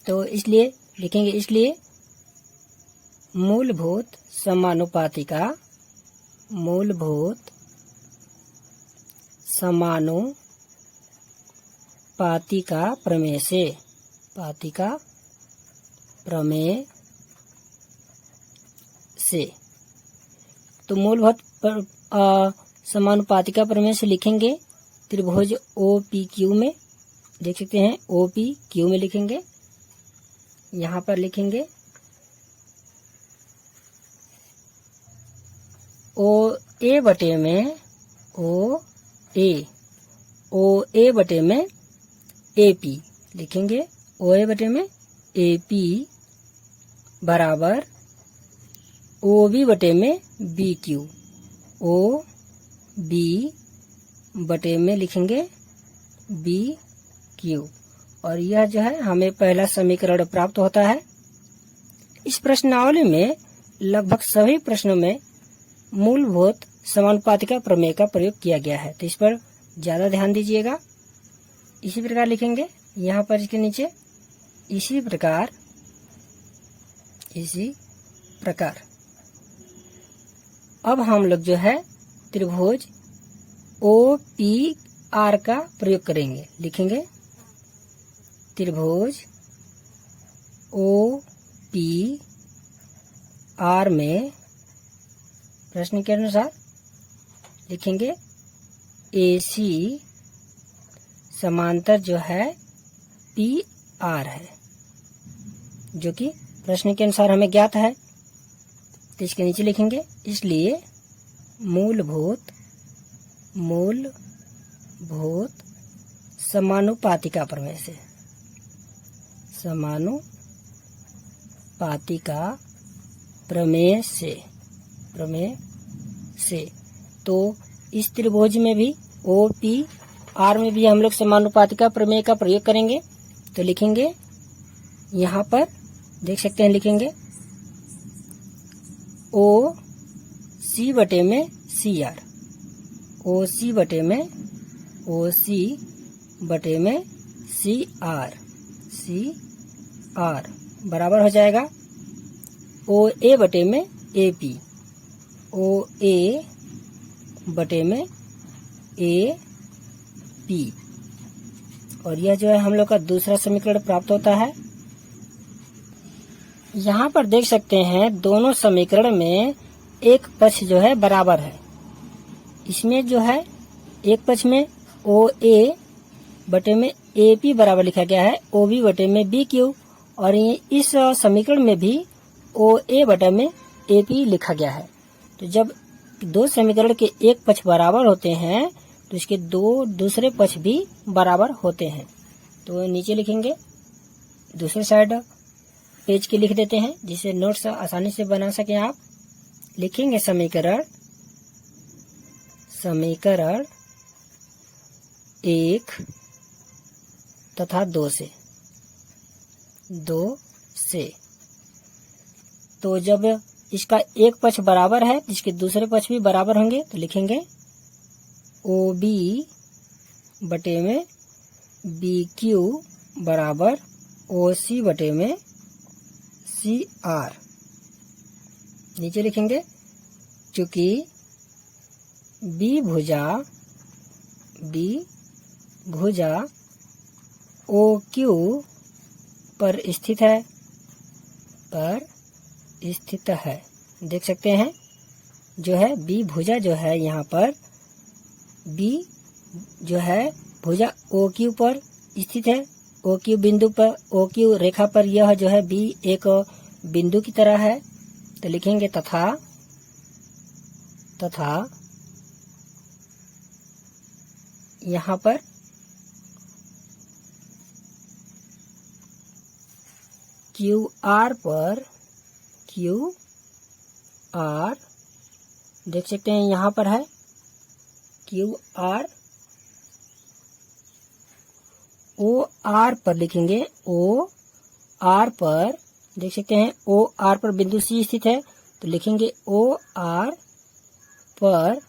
तो इसलिए लिखेंगे, इसलिए मूलभूत समानुपातिका प्रमेय से तो मूलभूत समानुपातिका प्रमेय से लिखेंगे त्रिभुज OPQ में, देख सकते हैं OPQ में लिखेंगे। यहाँ पर लिखेंगे OA बटे में OA बटे में AP लिखेंगे। OA बटे में AP बराबर OB बटे में BQ, OB बटे में लिखेंगे BQ, और यह जो है हमें पहला समीकरण प्राप्त होता है। इस प्रश्नावली में लगभग सभी प्रश्नों में मूलभूत समानुपातिका प्रमेय का प्रयोग किया गया है, तो इस पर ज्यादा ध्यान दीजिएगा। इसी प्रकार लिखेंगे यहाँ पर इसके नीचे, इसी प्रकार अब हम लोग जो है त्रिभुज OPR का प्रयोग करेंगे। लिखेंगे त्रिभुज OPR में प्रश्न के अनुसार लिखेंगे AC समांतर जो है PR है, जो कि प्रश्न के अनुसार हमें ज्ञात है। तो इसके नीचे लिखेंगे इसलिए मूलभूत समानुपातिका प्रमेय से तो इस त्रिभुज में भी OPR में भी हम लोग समानुपातिका प्रमेय का प्रयोग करेंगे। तो लिखेंगे यहाँ पर देख सकते हैं, लिखेंगे OC बटे में CR, OC बटे में CR बराबर हो जाएगा OA बटे में AP, OA बटे में AP, और यह जो है हम लोग का दूसरा समीकरण प्राप्त होता है। यहाँ पर देख सकते हैं दोनों समीकरण में एक पक्ष जो है बराबर है। इसमें जो है एक पक्ष में OA बटे में AP बराबर लिखा गया है OB बटे में BQ, और ये इस समीकरण में भी OA बटे में AP लिखा गया है। तो जब दो समीकरण के एक पक्ष बराबर होते हैं तो इसके दो दूसरे पक्ष भी बराबर होते हैं। तो नीचे लिखेंगे, दूसरे साइड पेज के लिख देते हैं जिसे नोट्स आसानी से बना सकें आप। लिखेंगे समीकरण 1 तथा 2 से तो जब इसका एक पक्ष बराबर है जिसके दूसरे पक्ष भी बराबर होंगे तो लिखेंगे OB बटे में BQ बराबर OC बटे में CR। नीचे लिखेंगे चूंकि B भुजा OQ पर स्थित है, देख सकते हैं जो है B भुजा जो है यहाँ पर B जो है भुजा OQ पर स्थित है, OQ बिंदु पर, OQ रेखा पर यह जो है B एक बिंदु की तरह है। तो लिखेंगे तथा यहाँ पर QR देख सकते हैं यहाँ पर है QR, OR पर लिखेंगे OR पर देख सकते हैं OR पर बिंदु C स्थित है, तो लिखेंगे OR पर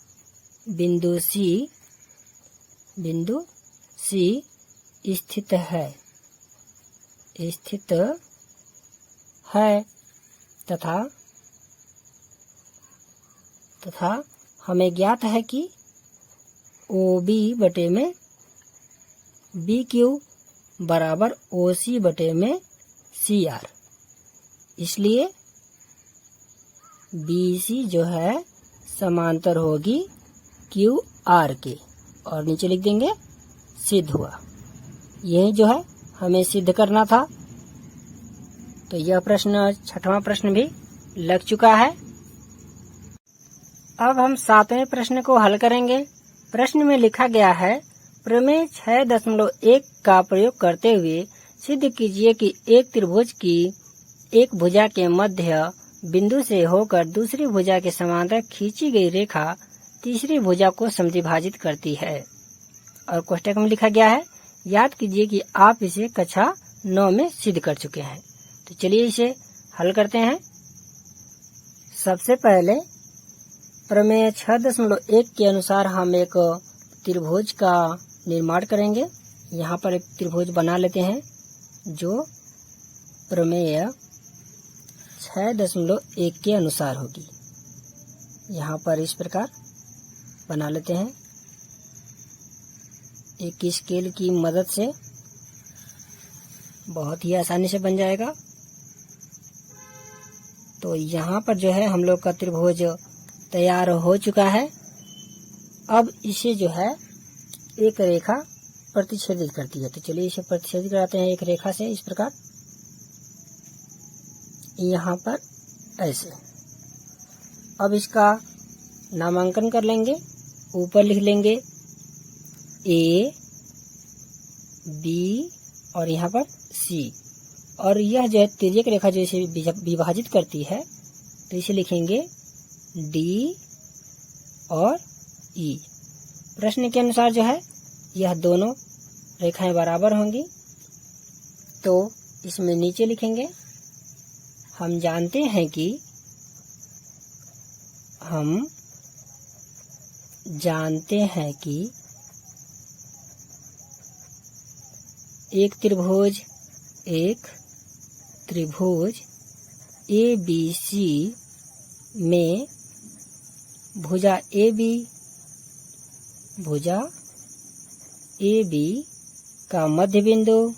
बिंदु C स्थित है तथा हमें ज्ञात है कि OB बटे में BQ बराबर OC बटे में CR, इसलिए BC जो है समांतर होगी QR के, और नीचे लिख देंगे सिद्ध हुआ। यही जो है हमें सिद्ध करना था। तो यह प्रश्न, छठवां प्रश्न भी लग चुका है। अब हम 7वें प्रश्न को हल करेंगे। प्रश्न में लिखा गया है, प्रमेय 6.1 का प्रयोग करते हुए सिद्ध कीजिए कि एक त्रिभुज की एक भुजा के मध्य बिंदु से होकर दूसरी भुजा के समांतर खींची गई रेखा तीसरी भुजा को समद्विभाजित करती है। और कोष्टक में लिखा गया है, याद कीजिए कि आप इसे कक्षा 9 में सिद्ध कर चुके हैं। तो चलिए इसे हल करते हैं। सबसे पहले प्रमेय 6.1 के अनुसार हम एक त्रिभुज का निर्माण करेंगे। यहाँ पर एक त्रिभुज बना लेते हैं जो प्रमेय 6.1 के अनुसार होगी। यहाँ पर इस प्रकार बना लेते हैं। एक स्केल की मदद से बहुत ही आसानी से बन जाएगा। तो यहाँ पर जो है हम लोग का त्रिभुज तैयार हो चुका है। अब इसे जो है एक रेखा प्रतिच्छेदित करती है। तो चलिए इसे प्रतिच्छेदित कराते हैं एक रेखा से इस प्रकार, यहाँ पर ऐसे। अब इसका नामांकन कर लेंगे। ऊपर लिख लेंगे ए, बी और यहाँ पर सी। और यह जो है तिर्यक रेखा जो इसे विभाजित करती है, तो इसे लिखेंगे डी और ई। प्रश्न के अनुसार जो है यह दोनों रेखाएं बराबर होंगी, तो इसमें नीचे लिखेंगे हम जानते हैं कि एक त्रिभुज ABC में भुजा AB का मध्य बिंदु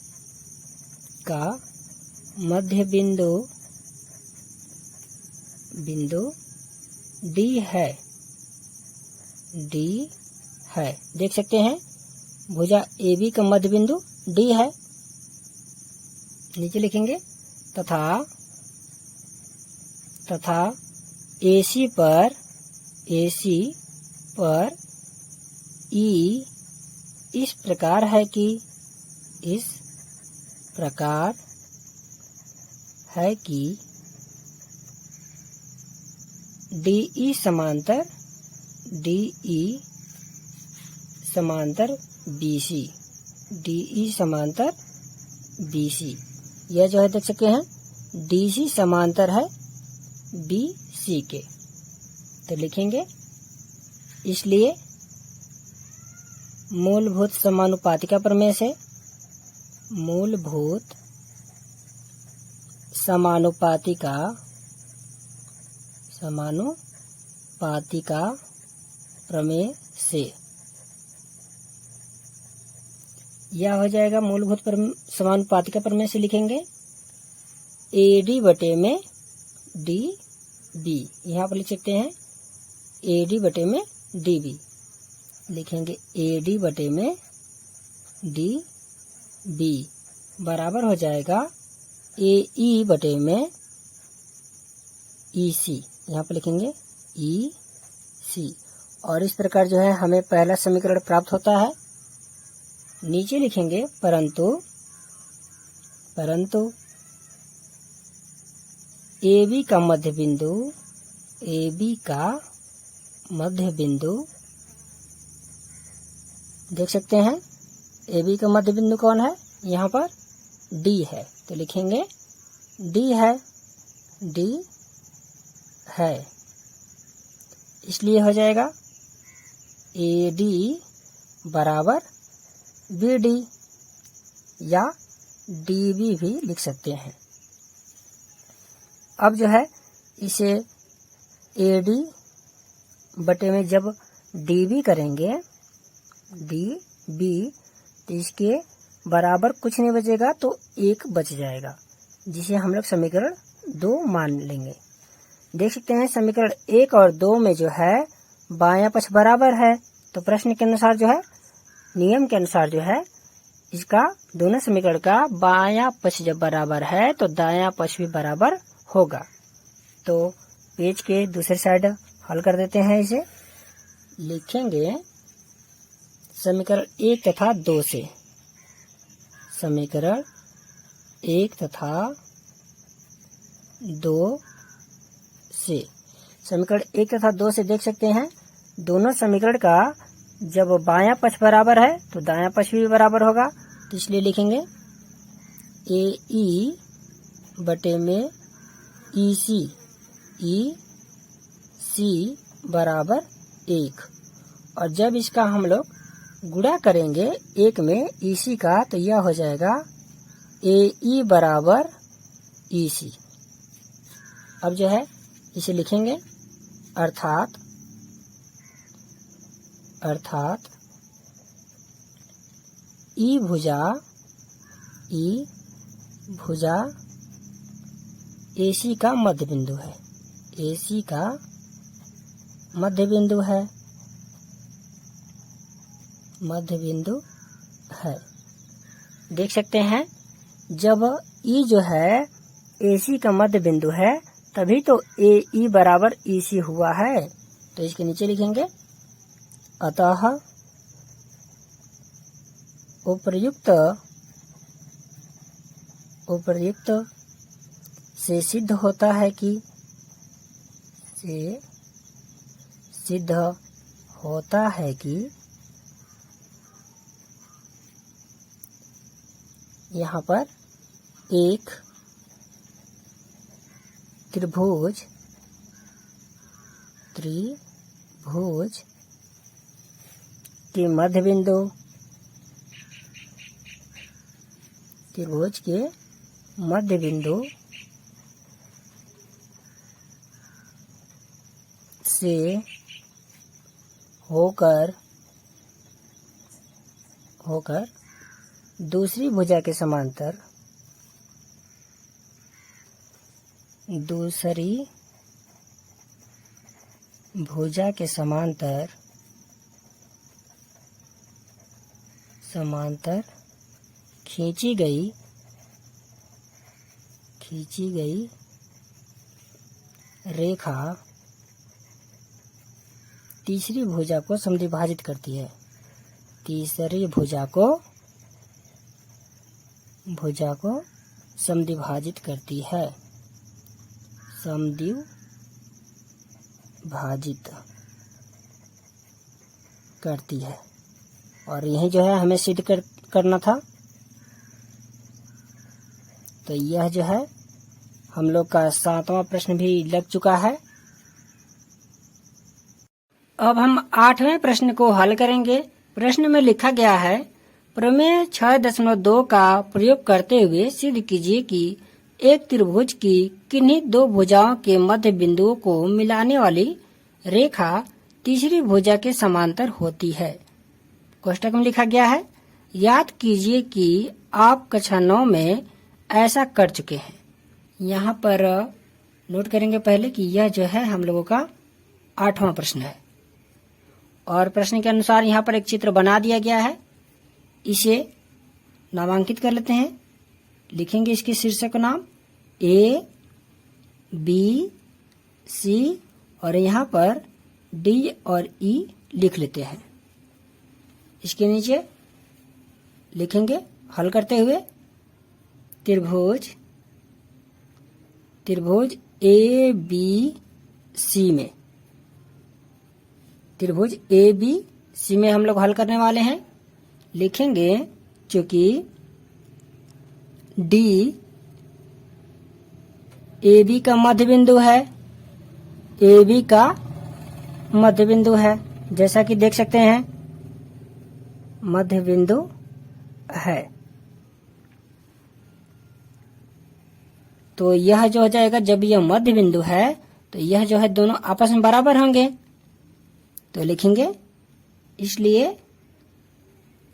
D है। देख सकते हैं भुजा AB का मध्य बिंदु D है। नीचे लिखेंगे तथा AC पर E इस प्रकार है कि DE समांतर BC। यह जो है देख सकते हैं DC समांतर है BC के। तो लिखेंगे इसलिए मूलभूत समानुपातिका प्रमेय से समानुपातिका प्रमेय से यह हो जाएगा। मूलभूत समानुपातिका प्रमेय से लिखेंगे AD बटे में DB। यहाँ पर लिख सकते हैं AD बटे में DB। लिखेंगे AD बटे में DB बराबर हो जाएगा AE बटे में EC। यहाँ पर लिखेंगे EC। और इस प्रकार जो है हमें पहला समीकरण प्राप्त होता है। नीचे लिखेंगे परंतु AB का मध्य बिंदु देख सकते हैं AB का मध्य बिंदु कौन है, यहाँ पर D है। तो लिखेंगे D है, इसलिए हो जाएगा AD बराबर BD या DB भी लिख सकते हैं। अब जो है इसे AD बटे में जब DB करेंगे DB, तो इसके बराबर कुछ नहीं बचेगा, तो 1 बच जाएगा, जिसे हम लोग समीकरण 2 मान लेंगे। देख सकते हैं समीकरण 1 और 2 में जो है बायां पक्ष बराबर है। तो प्रश्न के अनुसार जो है, नियम के अनुसार जो है, इसका दोनों समीकरण का बायां पक्ष जब बराबर है तो दायां पक्ष भी बराबर होगा। तो पेज के दूसरे साइड हल कर देते हैं। इसे लिखेंगे समीकरण 1 तथा 2 से। समीकरण 1 तथा 2 से। समीकरण 1 तथा 2 से देख सकते हैं दोनों समीकरण का जब बायां पक्ष बराबर है तो दायां पक्ष भी बराबर होगा। तो इसलिए लिखेंगे AE बटे में EC बराबर 1। और जब इसका हम लोग गुणा करेंगे 1 में EC का, तो यह हो जाएगा AE बराबर EC। अब जो है इसे लिखेंगे, अर्थात E भुजा AC का मध्य बिंदु है। AC का मध्य बिंदु है। देख सकते हैं, जब E जो है AC का मध्य बिंदु है, तभी तो AE बराबर EC हुआ है। तो इसके नीचे लिखेंगे, अतः उपर्युक्त से सिद्ध होता है कि यहाँ पर एक त्रिभुज के मध्य बिंदु से होकर दूसरी भुजा के समांतर खींची गई रेखा तीसरी भुजा को समद्विभाजित करती है। तीसरी भुजा को समद्विभाजित करती है। और यही जो है हमें सिद्ध करना था। तो यह जो है हम लोग का 7वां प्रश्न भी लग चुका है। अब हम 8वें प्रश्न को हल करेंगे। प्रश्न में लिखा गया है, प्रमेय 6.2 का प्रयोग करते हुए सिद्ध कीजिए कि एक त्रिभुज की किन्हीं दो भुजाओं के मध्य बिंदुओं को मिलाने वाली रेखा तीसरी भुजा के समांतर होती है। कोष्टक में लिखा गया है, याद कीजिए कि आप कक्षा 9 में ऐसा कर चुके हैं। यहाँ पर नोट करेंगे पहले कि यह जो है हम लोगों का 8वां प्रश्न है। और प्रश्न के अनुसार यहाँ पर एक चित्र बना दिया गया है, इसे नामांकित कर लेते हैं। लिखेंगे इसके शीर्षक का नाम A, B, C और यहाँ पर D और E लिख लेते हैं। इसके नीचे लिखेंगे हल करते हुए, त्रिभुज ABC में, त्रिभुज ABC में हम लोग हल करने वाले हैं। लिखेंगे चूंकि D AB का मध्य बिंदु है, AB का मध्य बिंदु है, जैसा कि देख सकते हैं मध्य बिंदु है। तो यह जो हो जाएगा, जब यह मध्य बिंदु है तो यह जो है दोनों आपस में बराबर होंगे। तो लिखेंगे, इसलिए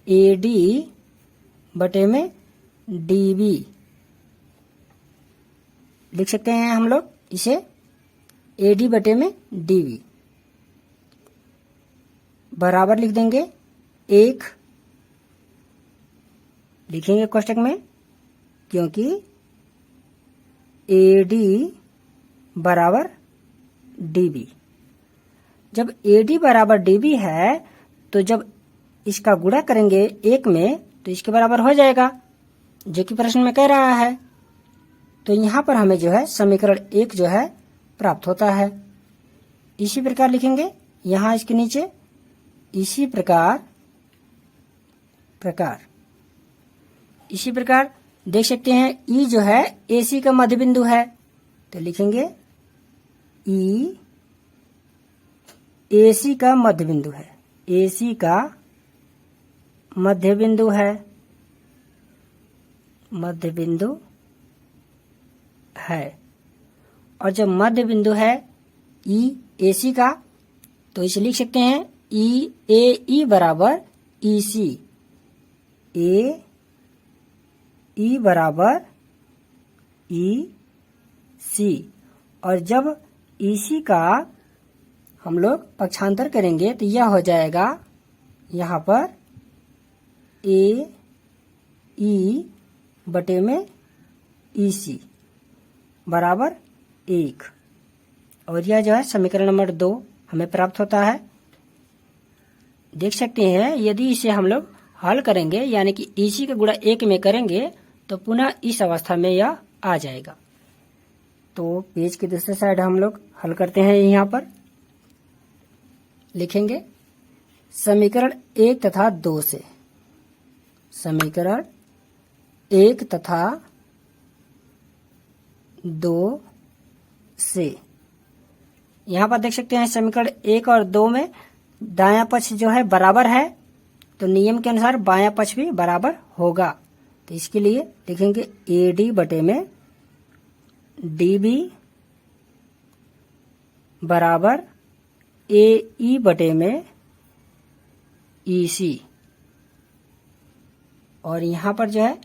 AD बटे में DB लिख सकते हैं हम लोग इसे, AD बटे में DB बराबर लिख देंगे 1, लिखेंगे कोष्टक में, क्योंकि AD बराबर DB। जब AD बराबर DB है तो जब इसका गुणा करेंगे 1 में तो इसके बराबर हो जाएगा, जो कि प्रश्न में कह रहा है। तो यहाँ पर हमें जो है समीकरण 1 जो है प्राप्त होता है। इसी प्रकार लिखेंगे यहाँ इसके नीचे, इसी प्रकार देख सकते हैं E जो है AC का मध्य बिंदु है। तो लिखेंगे ई AC का मध्य बिंदु है, AC का मध्य बिंदु है, मध्य बिंदु है। और जब मध्य बिंदु है EAC का, तो इसे लिख सकते हैं EAE बराबर EC, AE बराबर EC। और जब EC का हम लोग पक्षांतर करेंगे तो यह हो जाएगा यहाँ पर AE बटे में EC बराबर 1। और यह जो है समीकरण नंबर 2 हमें प्राप्त होता है। देख सकते हैं यदि इसे हम लोग हल करेंगे यानी कि EC का गुणा 1 में करेंगे तो पुनः इस अवस्था में यह आ जाएगा। तो पेज के दूसरे साइड हम लोग हल करते हैं। यहाँ पर लिखेंगे समीकरण 1 तथा 2 से, समीकरण 1 तथा 2 से। यहाँ पर देख सकते हैं समीकरण 1 और 2 में दायां पक्ष जो है बराबर है, तो नियम के अनुसार बायां पक्ष भी बराबर होगा। तो इसके लिए लिखेंगे AD बटे में DB बराबर AE बटे में EC। और यहाँ पर जो है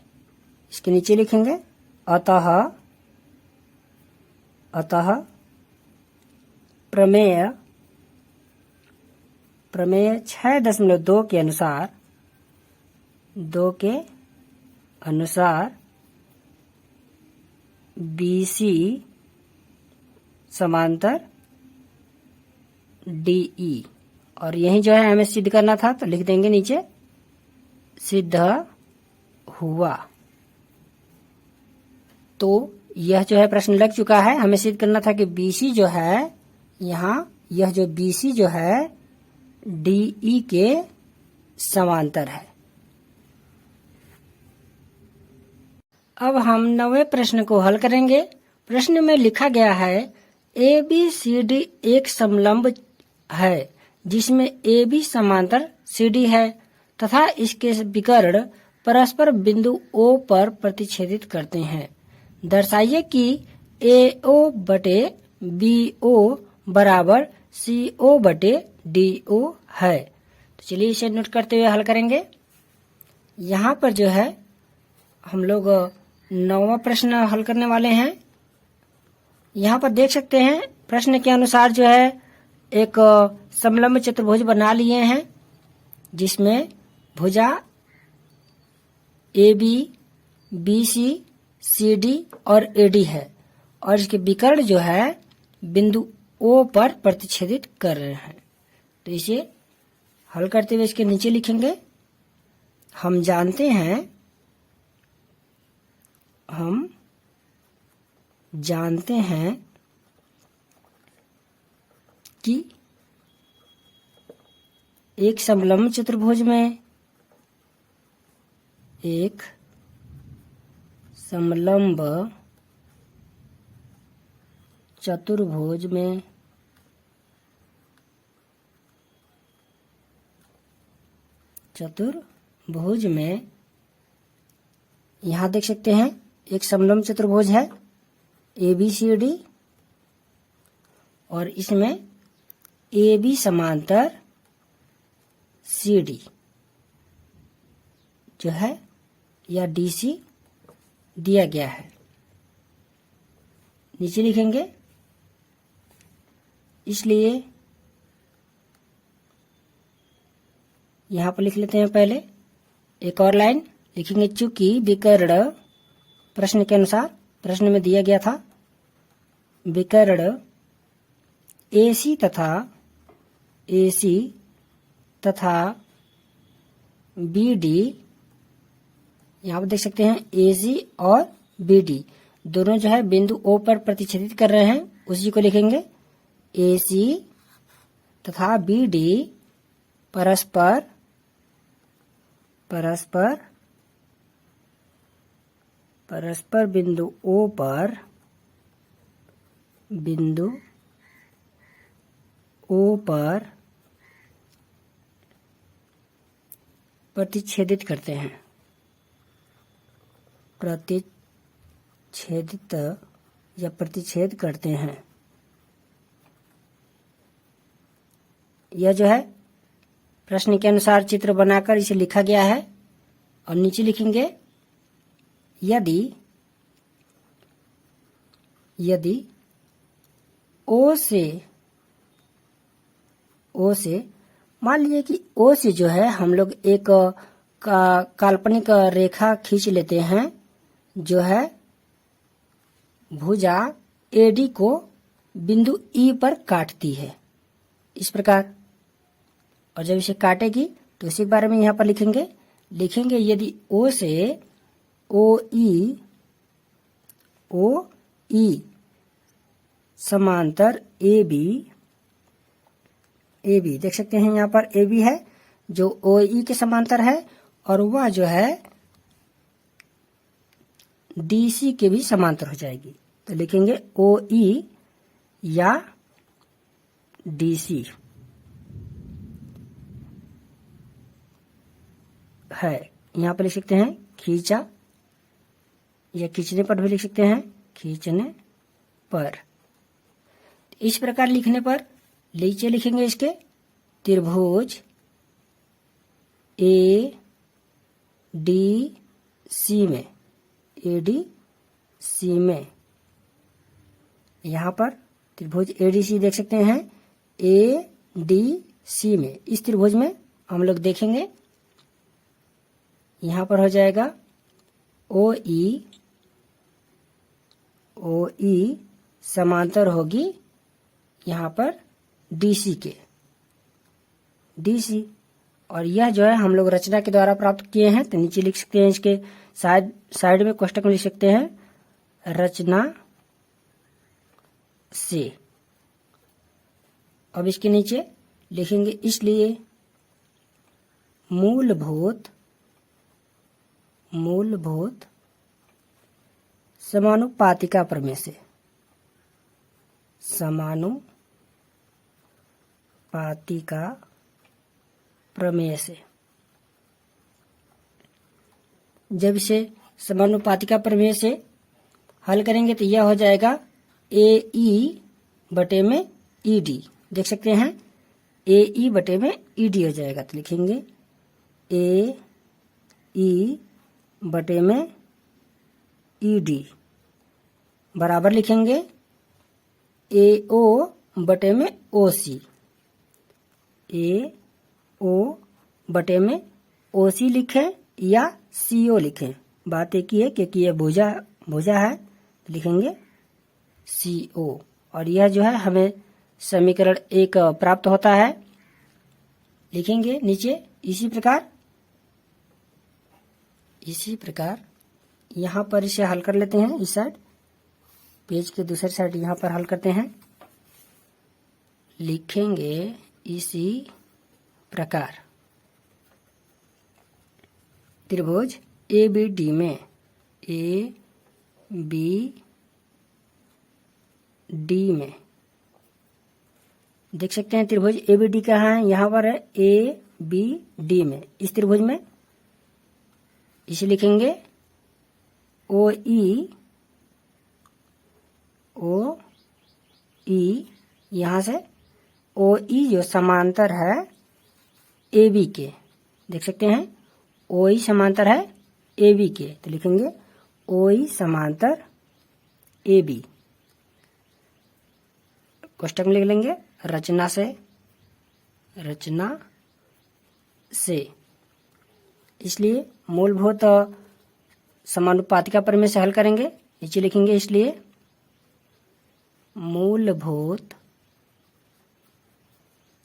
इसके नीचे लिखेंगे अतः प्रमेय 6.2 के अनुसार BC समांतर DE। और यही जो है हमें सिद्ध करना था, तो लिख देंगे नीचे सिद्ध हुआ। तो यह जो है प्रश्न लग चुका है। हमें सिद्ध करना था कि BC जो है यहाँ, यह जो BC जो है DE के समांतर है। अब हम 9वें प्रश्न को हल करेंगे। प्रश्न में लिखा गया है ABCD एक समलंब है जिसमें AB समांतर CD है तथा इसके विकर्ण परस्पर बिंदु O पर प्रतिच्छेदित करते हैं। दर्शाइए कि AO बटे BO बराबर CO बटे DO है। तो चलिए इसे नोट करते हुए हल करेंगे। यहाँ पर जो है हम लोग 9वां प्रश्न हल करने वाले हैं। यहाँ पर देख सकते हैं प्रश्न के अनुसार जो है एक समलंब चतुर्भुज बना लिए हैं जिसमें भुजा AB, BC, CD और AD है और इसके विकर्ण जो है बिंदु O पर प्रतिच्छेदित कर रहे हैं। तो इसे हल करते हुए इसके नीचे लिखेंगे हम जानते हैं कि एक समलंब चतुर्भुज में चतुर्भुज में यहाँ देख सकते हैं एक समलंब चतुर्भुज है ABCD और इसमें AB समांतर CD जो है या DC दिया गया है। नीचे लिखेंगे इसलिए यहाँ पर लिख लेते हैं पहले एक और लाइन लिखेंगे चूंकि विकर्ण प्रश्न के अनुसार प्रश्न में दिया गया था विकर्ण AC तथा BD, यहाँ पर देख सकते हैं AC और BD दोनों जो है बिंदु O पर प्रतिच्छेदित कर रहे हैं, उसी को लिखेंगे AC तथा BD परस्पर बिंदु O पर बिंदु ओ पर प्रतिच्छेदित करते हैं। प्रतिच्छेदित या प्रतिच्छेद करते हैं। यह जो है प्रश्न के अनुसार चित्र बनाकर इसे लिखा गया है और नीचे लिखेंगे यदि ओ से मान लीजिए कि ओ से जो है हम लोग एक काल्पनिक रेखा खींच लेते हैं जो है भुजा एडी को बिंदु ई पर काटती है, इस प्रकार। और जब इसे काटेगी तो इसी के बारे में यहाँ पर लिखेंगे यदि ओ से ओ ई समांतर ए बी देख सकते हैं यहाँ पर ए बी है जो ओ ई के समांतर है और वह जो है डी सी के भी समांतर हो जाएगी। तो लिखेंगे ओ ई या डी सी है। यहाँ पर लिख सकते हैं खींचा या खींचने पर भी लिख सकते हैं खींचने पर। इस प्रकार लिखने पर नीचे लिखेंगे इसके त्रिभुज ए डी सी में, यहाँ पर त्रिभुज ए डी सी देख सकते हैं ए डी सी में। इस त्रिभुज में हम लोग देखेंगे यहाँ पर हो जाएगा ओ ई समांतर होगी यहाँ पर डीसी के, और यह जो है हम लोग रचना के द्वारा प्राप्त किए हैं। तो नीचे लिख सकते हैं इसके साइड में कोष्टक में लिख सकते हैं रचना से। अब इसके नीचे लिखेंगे इसलिए मूलभूत समानुपातिका प्रमेय से, समानुपातिका प्रमेय से। जब इसे समानुपातिका प्रमेय से हल करेंगे तो यह हो जाएगा ए ई बटे में ई डी, देख सकते हैं ए ई बटे में ई डी हो जाएगा। तो लिखेंगे ए ई बटे में ई डी बराबर लिखेंगे ए ओ बटे में ओ सी, ए ओ बटे में ओ सी लिखें या सी ओ लिखें, बात एक ही है क्योंकि यह भुजा है। लिखेंगे सी ओ और यह जो है हमें समीकरण 1 प्राप्त होता है। लिखेंगे नीचे इसी प्रकार यहाँ पर इसे हल कर लेते हैं। इस साइड पेज के दूसरे साइड यहाँ पर हल करते हैं। लिखेंगे इसी प्रकार त्रिभुज ए बी डी में देख सकते हैं त्रिभुज ए बी डी कहाँ है, यहाँ पर है ए बी डी में। इस त्रिभुज में इसे लिखेंगे ओ ई, यहाँ से ओ ई जो समांतर है ए बी के, देख सकते हैं ओ ई समांतर है ए बी के। तो लिखेंगे ओ ई समांतर ए बी, कोष्टक में लिख लेंगे रचना से। इसलिए मूलभूत समानुपातिका प्रमेय से हल करेंगे। नीचे लिखेंगे इसलिए मूलभूत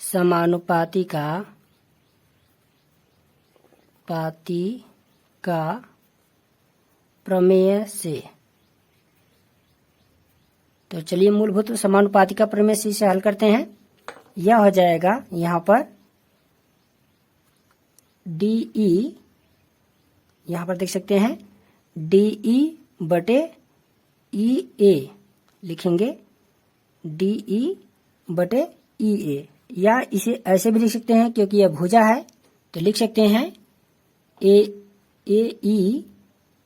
समानुपातिका प्रमेय से। तो चलिए मूलभूत समानुपातिका प्रमेय से इसे हल करते हैं। यह हो जाएगा यहाँ पर डी ई, यहाँ पर देख सकते हैं डी ई बटे ई ए, लिखेंगे डी ई बटे ई ए, या इसे ऐसे भी लिख सकते हैं क्योंकि यह भुजा है तो लिख सकते हैं ए ई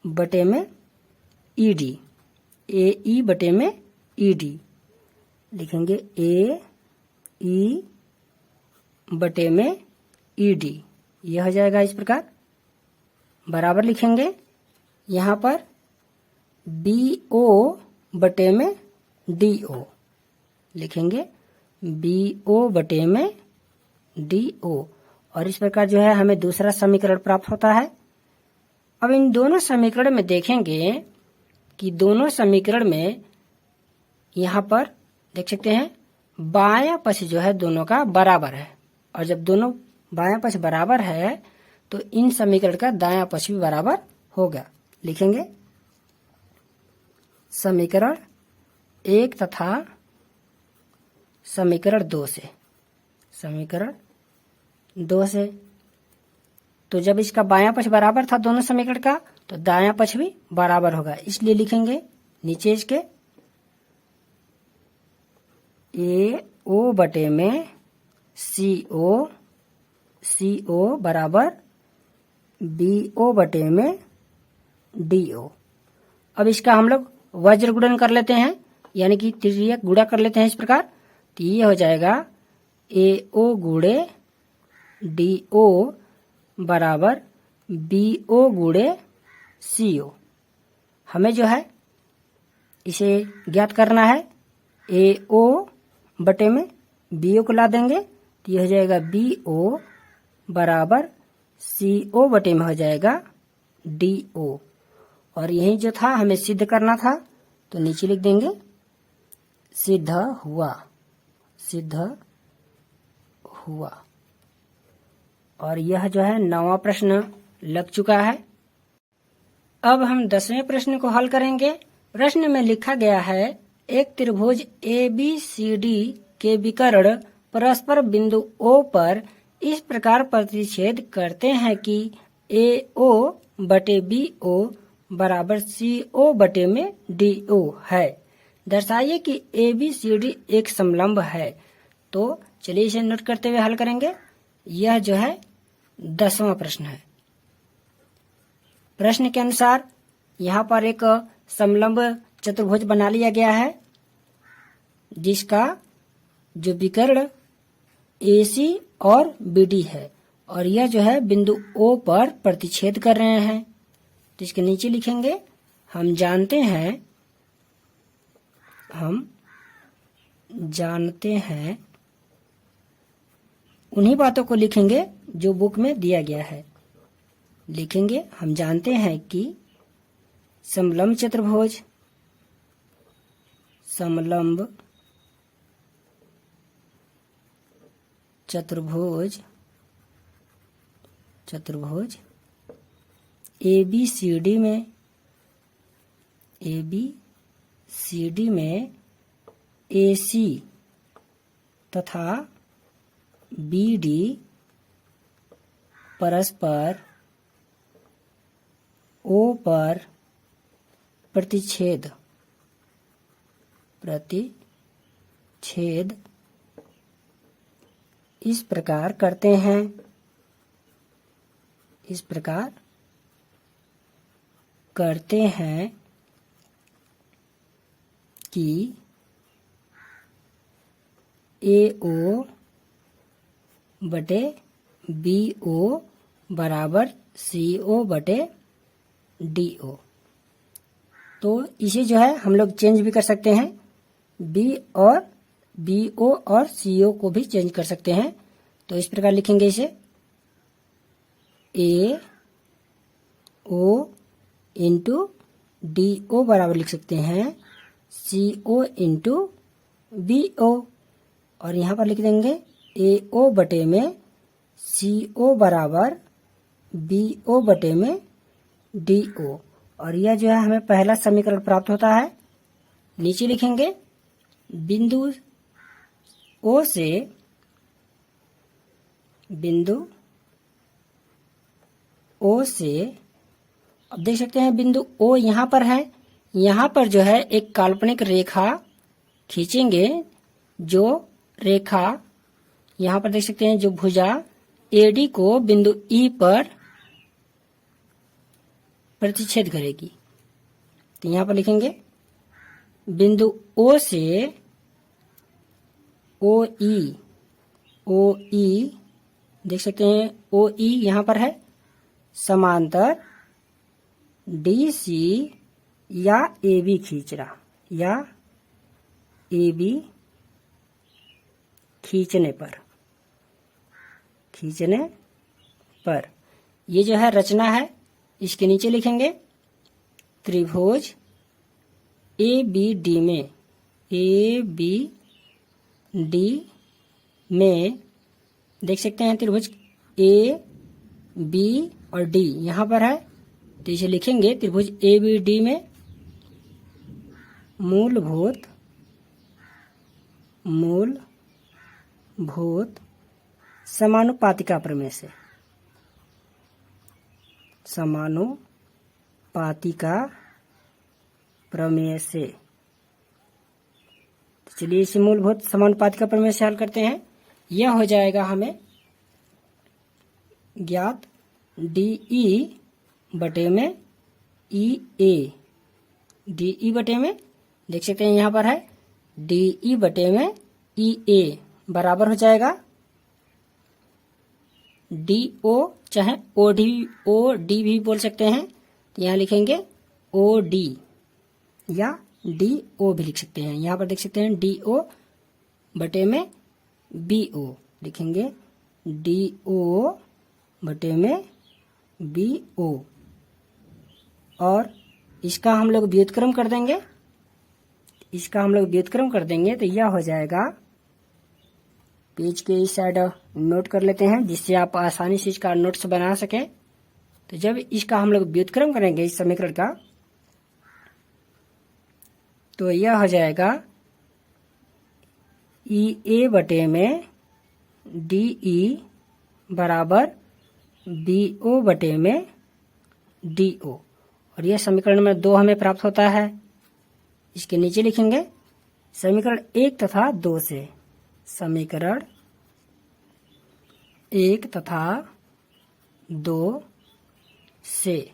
बटे में ई डी, ए ई बटे में ई डी। लिखेंगे ए ई बटे में ई डी, यह हो जाएगा इस प्रकार। बराबर लिखेंगे यहाँ पर बी ओ बटे में डी ओ, लिखेंगे बी ओ बटे में डी ओ, और इस प्रकार जो है हमें दूसरा समीकरण प्राप्त होता है। अब इन दोनों समीकरण में देखेंगे कि दोनों समीकरण में यहाँ पर देख सकते हैं बायां पक्ष जो है दोनों का बराबर है, और जब दोनों बायां पक्ष बराबर है तो इन समीकरण का दायां पक्ष भी बराबर होगा। लिखेंगे समीकरण 1 तथा समीकरण 2 से, समीकरण 2 से, तो जब इसका बायां पक्ष बराबर था दोनों समीकरण का तो दायां पक्ष भी बराबर होगा, इसलिए लिखेंगे नीचे इसके ए ओ बटे में सी ओ बराबर बी ओ बटे में डी ओ। अब इसका हम लोग वज्र गुणन कर लेते हैं, यानी कि तिर्यक गुणा कर लेते हैं इस प्रकार। तो ये हो जाएगा ए ओ गुणे डी ओ बराबर बी ओ गुणे सी ओ। हमें जो है इसे ज्ञात करना है, ए ओ बटे में बी ओ को ला देंगे तो ये हो जाएगा बी ओ बराबर सी ओ बटे में हो जाएगा डी ओ, और यही जो था हमें सिद्ध करना था तो नीचे लिख देंगे सिद्ध हुआ, सिद्ध हुआ। और यह जो है 9वां प्रश्न लग चुका है। अब हम 10वें प्रश्न को हल करेंगे। प्रश्न में लिखा गया है एक त्रिभुज ए बी सी डी के विकर्ण परस्पर बिंदु O पर इस प्रकार प्रतिच्छेद करते हैं कि ए ओ बटे बी ओ बराबर सी ओ बटे में डी ओ है। दर्शाइए कि ए बी सी डी एक समलंब है। तो चलिए इसे नोट करते हुए हल करेंगे। यह जो है 10वां प्रश्न है। प्रश्न के अनुसार यहाँ पर एक समलंब चतुर्भुज बना लिया गया है जिसका जो विकर्ण AC और BD है, और यह जो है बिंदु O पर प्रतिच्छेद कर रहे हैं। तो इसके नीचे लिखेंगे हम जानते हैं उन्हीं बातों को लिखेंगे जो बुक में दिया गया है। लिखेंगे हम जानते हैं कि समलंब चतुर्भुज ABCD में AC तथा BD परस्पर O पर प्रतिच्छेद इस प्रकार करते हैं, कि AO बटे BO बराबर CO बटे DO। तो इसे जो है हम लोग चेंज भी कर सकते हैं, BO और CO को भी चेंज कर सकते हैं। तो इस प्रकार लिखेंगे इसे AO इंटू DO बराबर लिख सकते हैं CO इंटू BO, और यहाँ पर लिख देंगे AO बटे में CO बराबर BO बटे में DO, और यह जो है हमें पहला समीकरण प्राप्त होता है। नीचे लिखेंगे बिंदु O से अब देख सकते हैं बिंदु O यहाँ पर है। यहाँ पर जो है एक काल्पनिक रेखा खींचेंगे जो रेखा यहाँ पर देख सकते हैं, जो भुजा एडी को बिंदु ई पर प्रतिच्छेद करेगी। तो यहाँ पर लिखेंगे बिंदु ओ से ओ ई देख सकते हैं, ओ ई यहाँ पर है समांतर डी सी या ए बी खींचना, या ए बी खींचने पर ये जो है रचना है। इसके नीचे लिखेंगे त्रिभुज ए बी डी में देख सकते हैं त्रिभुज ए बी और डी यहाँ पर है। तो इसे लिखेंगे त्रिभुज ए बी डी में मूलभूत समानुपातिका प्रमेय से चलिए इसे मूलभूत समानुपातिका प्रमेय से हल करते हैं। यह हो जाएगा हमें ज्ञात DE बटे में EA, DE बटे में देख सकते हैं यहाँ पर है DE बटे में EA बराबर हो जाएगा DO, चाहे OD भी बोल सकते हैं। तो यहाँ लिखेंगे OD या DO भी लिख सकते हैं। यहाँ पर देख सकते हैं DO बटे में BO, लिखेंगे DO बटे में BO, और इसका हम लोग व्युत्क्रम कर देंगे। तो यह हो जाएगा, पेज के इस साइड नोट कर लेते हैं जिससे आप आसानी से इसका नोट्स बना सकें। तो जब इसका हम लोग व्युत्क्रम करेंगे इस समीकरण का, तो यह हो जाएगा EA बटे में DE बराबर BO बटे में DO, और यह समीकरण नंबर 2 हमें प्राप्त होता है। इसके नीचे लिखेंगे समीकरण 1 तथा 2 से, समीकरण 1 तथा 2 से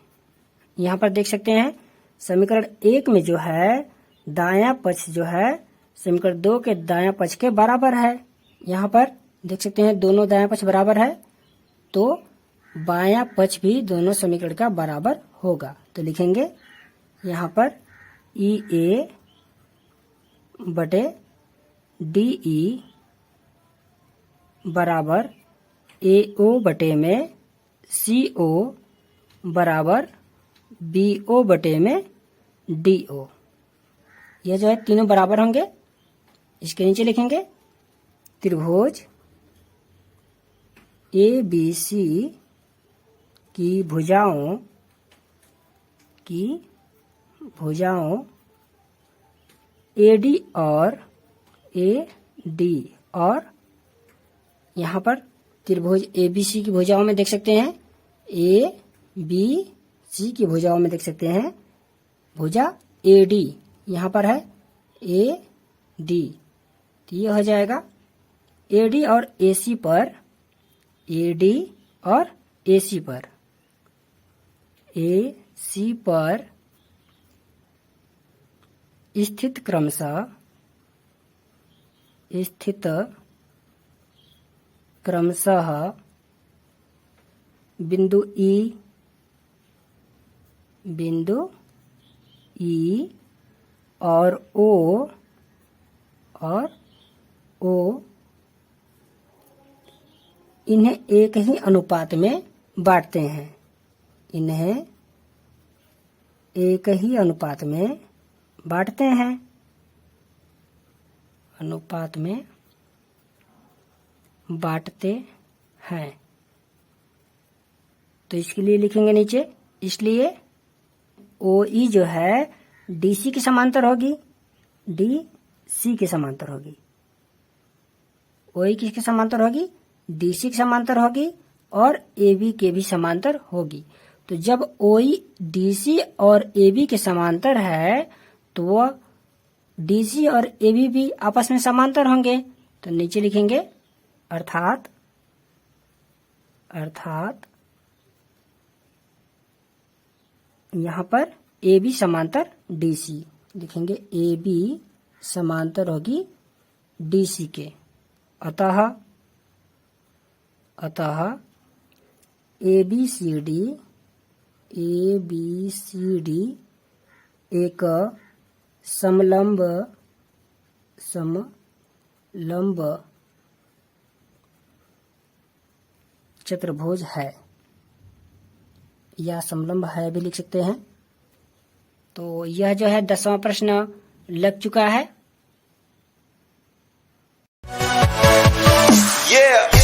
यहाँ पर देख सकते हैं समीकरण 1 में जो है दायां पक्ष जो है समीकरण 2 के दायां पक्ष के बराबर है। यहाँ पर देख सकते हैं दोनों दायां पक्ष बराबर है, तो बायां पक्ष भी दोनों समीकरण का बराबर होगा। तो लिखेंगे यहाँ पर EA बटे DE बराबर AO बटे में CO बराबर BO बटे में DO। यह जो है तीनों बराबर होंगे। इसके नीचे लिखेंगे त्रिभुज ABC की भुजाओं AD और AD, और यहाँ पर त्रिभुज ABC की भुजाओं में देख सकते हैं ABC की भुजाओं में देख सकते हैं भुजा AD यहाँ पर है AD। तो ये हो जाएगा AD और AC पर स्थित क्रमशः बिंदु E और O इन्हें एक ही अनुपात में बांटते हैं। तो इसके लिए लिखेंगे नीचे, इसलिए OE जो है DC के समांतर होगी, OE किसके समांतर होगी? DC के समांतर होगी, और AB के भी समांतर होगी। तो जब OE DC और AB के समांतर है तो डीसी और एबी भी आपस में समांतर होंगे, तो नीचे लिखेंगे अर्थात यहाँ पर AB समांतर DC लिखेंगे, AB समांतर होगी DC के। अतः ABCD एक समलंब चतुर्भुज है, या समलंब है भी लिख सकते हैं। तो यह जो है 10वां प्रश्न लग चुका है। Yeah.